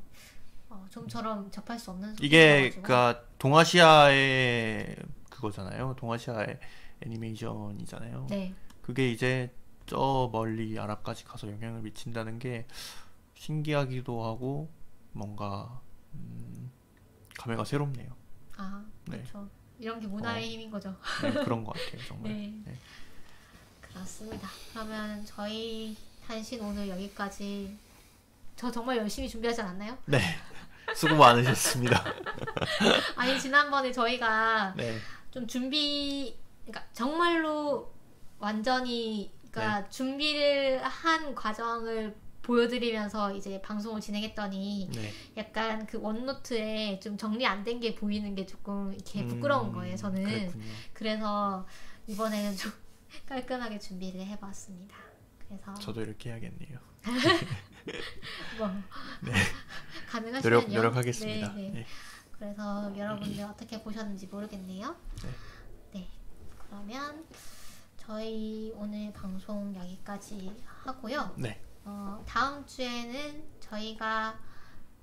좀처럼 접할 수 없는 이게 그러니까 동아시아의 그거잖아요. 동아시아의 애니메이션이잖아요. 네. 그게 이제 저 멀리 아랍까지 가서 영향을 미친다는 게 신기하기도 하고 뭔가 감회가 새롭네요. 그렇죠. 이런 게 문화의 힘인 거죠. 네, 그런 것 같아요, 정말. 네. 그렇습니다. 그러면 저희 단신 오늘 여기까지. 저 정말 열심히 준비하지 않았나요? 네, 수고 많으셨습니다. 아니 지난번에 저희가 좀 그러니까 정말로 완전히 준비를 한 과정을 보여드리면서 이제 방송을 진행했더니 약간 그 원노트에 좀 정리 안 된 게 보이는 게 조금 이렇게 부끄러운 거예요, 저는. 그랬군요. 그래서 이번에는 좀 깔끔하게 준비를 해봤습니다. 그래서 저도 이렇게 해야겠네요. 뭐 가능하시면요. 노력하겠습니다. 네. 그래서 여러분들 어떻게 보셨는지 모르겠네요. 네. 그러면 저희 오늘 방송 여기까지 하고요. 네. 다음 주에는 저희가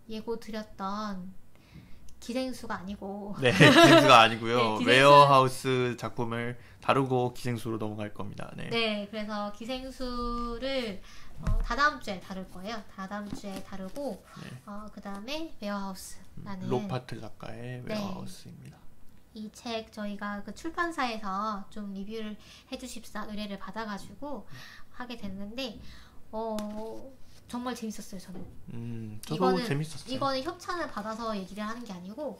예고 드렸던 기생수가 아니고 기생수가 아니고요. 웨어하우스 작품을 다루고 기생수로 넘어갈 겁니다. 네, 그래서 기생수를 다다음 주에 다룰 거예요. 다다음 주에 다루고 그 다음에 웨어하우스라는 로파트 작가의 웨어하우스입니다. 이 책 저희가 그 출판사에서 좀 리뷰를 해주십사 의뢰를 받아가지고 하게 됐는데 정말 재밌었어요, 저는. 저도 재밌었어요. 이거는 협찬을 받아서 얘기를 하는 게 아니고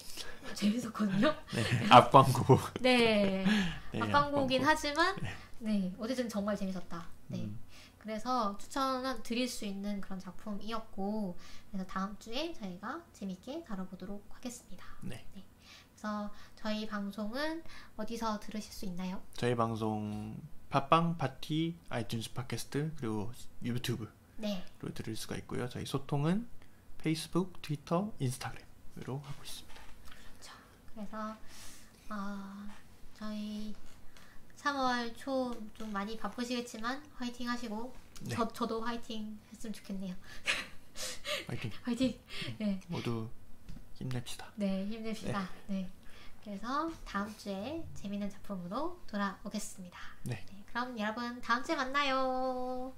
재밌었거든요. 앞광고. 앞광고긴 하지만 어쨌든 정말 재밌었다. 그래서 추천 드릴 수 있는 그런 작품이었고 그래서 다음 주에 저희가 재밌게 다뤄보도록 하겠습니다. 그래서 저희 방송은 어디서 들으실 수 있나요? 저희 방송 팟빵, 파티, 아이튠즈 팟캐스트 그리고 유튜브로 들을 수가 있고요. 저희 소통은 페이스북, 트위터, 인스타그램으로 하고 있습니다. 그렇죠. 그래서 저희 3월 초 좀 많이 바쁘시겠지만 화이팅 하시고 네. 저도 화이팅 했으면 좋겠네요. 화이팅. 화이팅. 네. 모두 힘냅시다. 네, 힘냅시다. 네. 그래서 다음 주에 재밌는 작품으로 돌아오겠습니다. 네. 네. 그럼 여러분 다음 주에 만나요.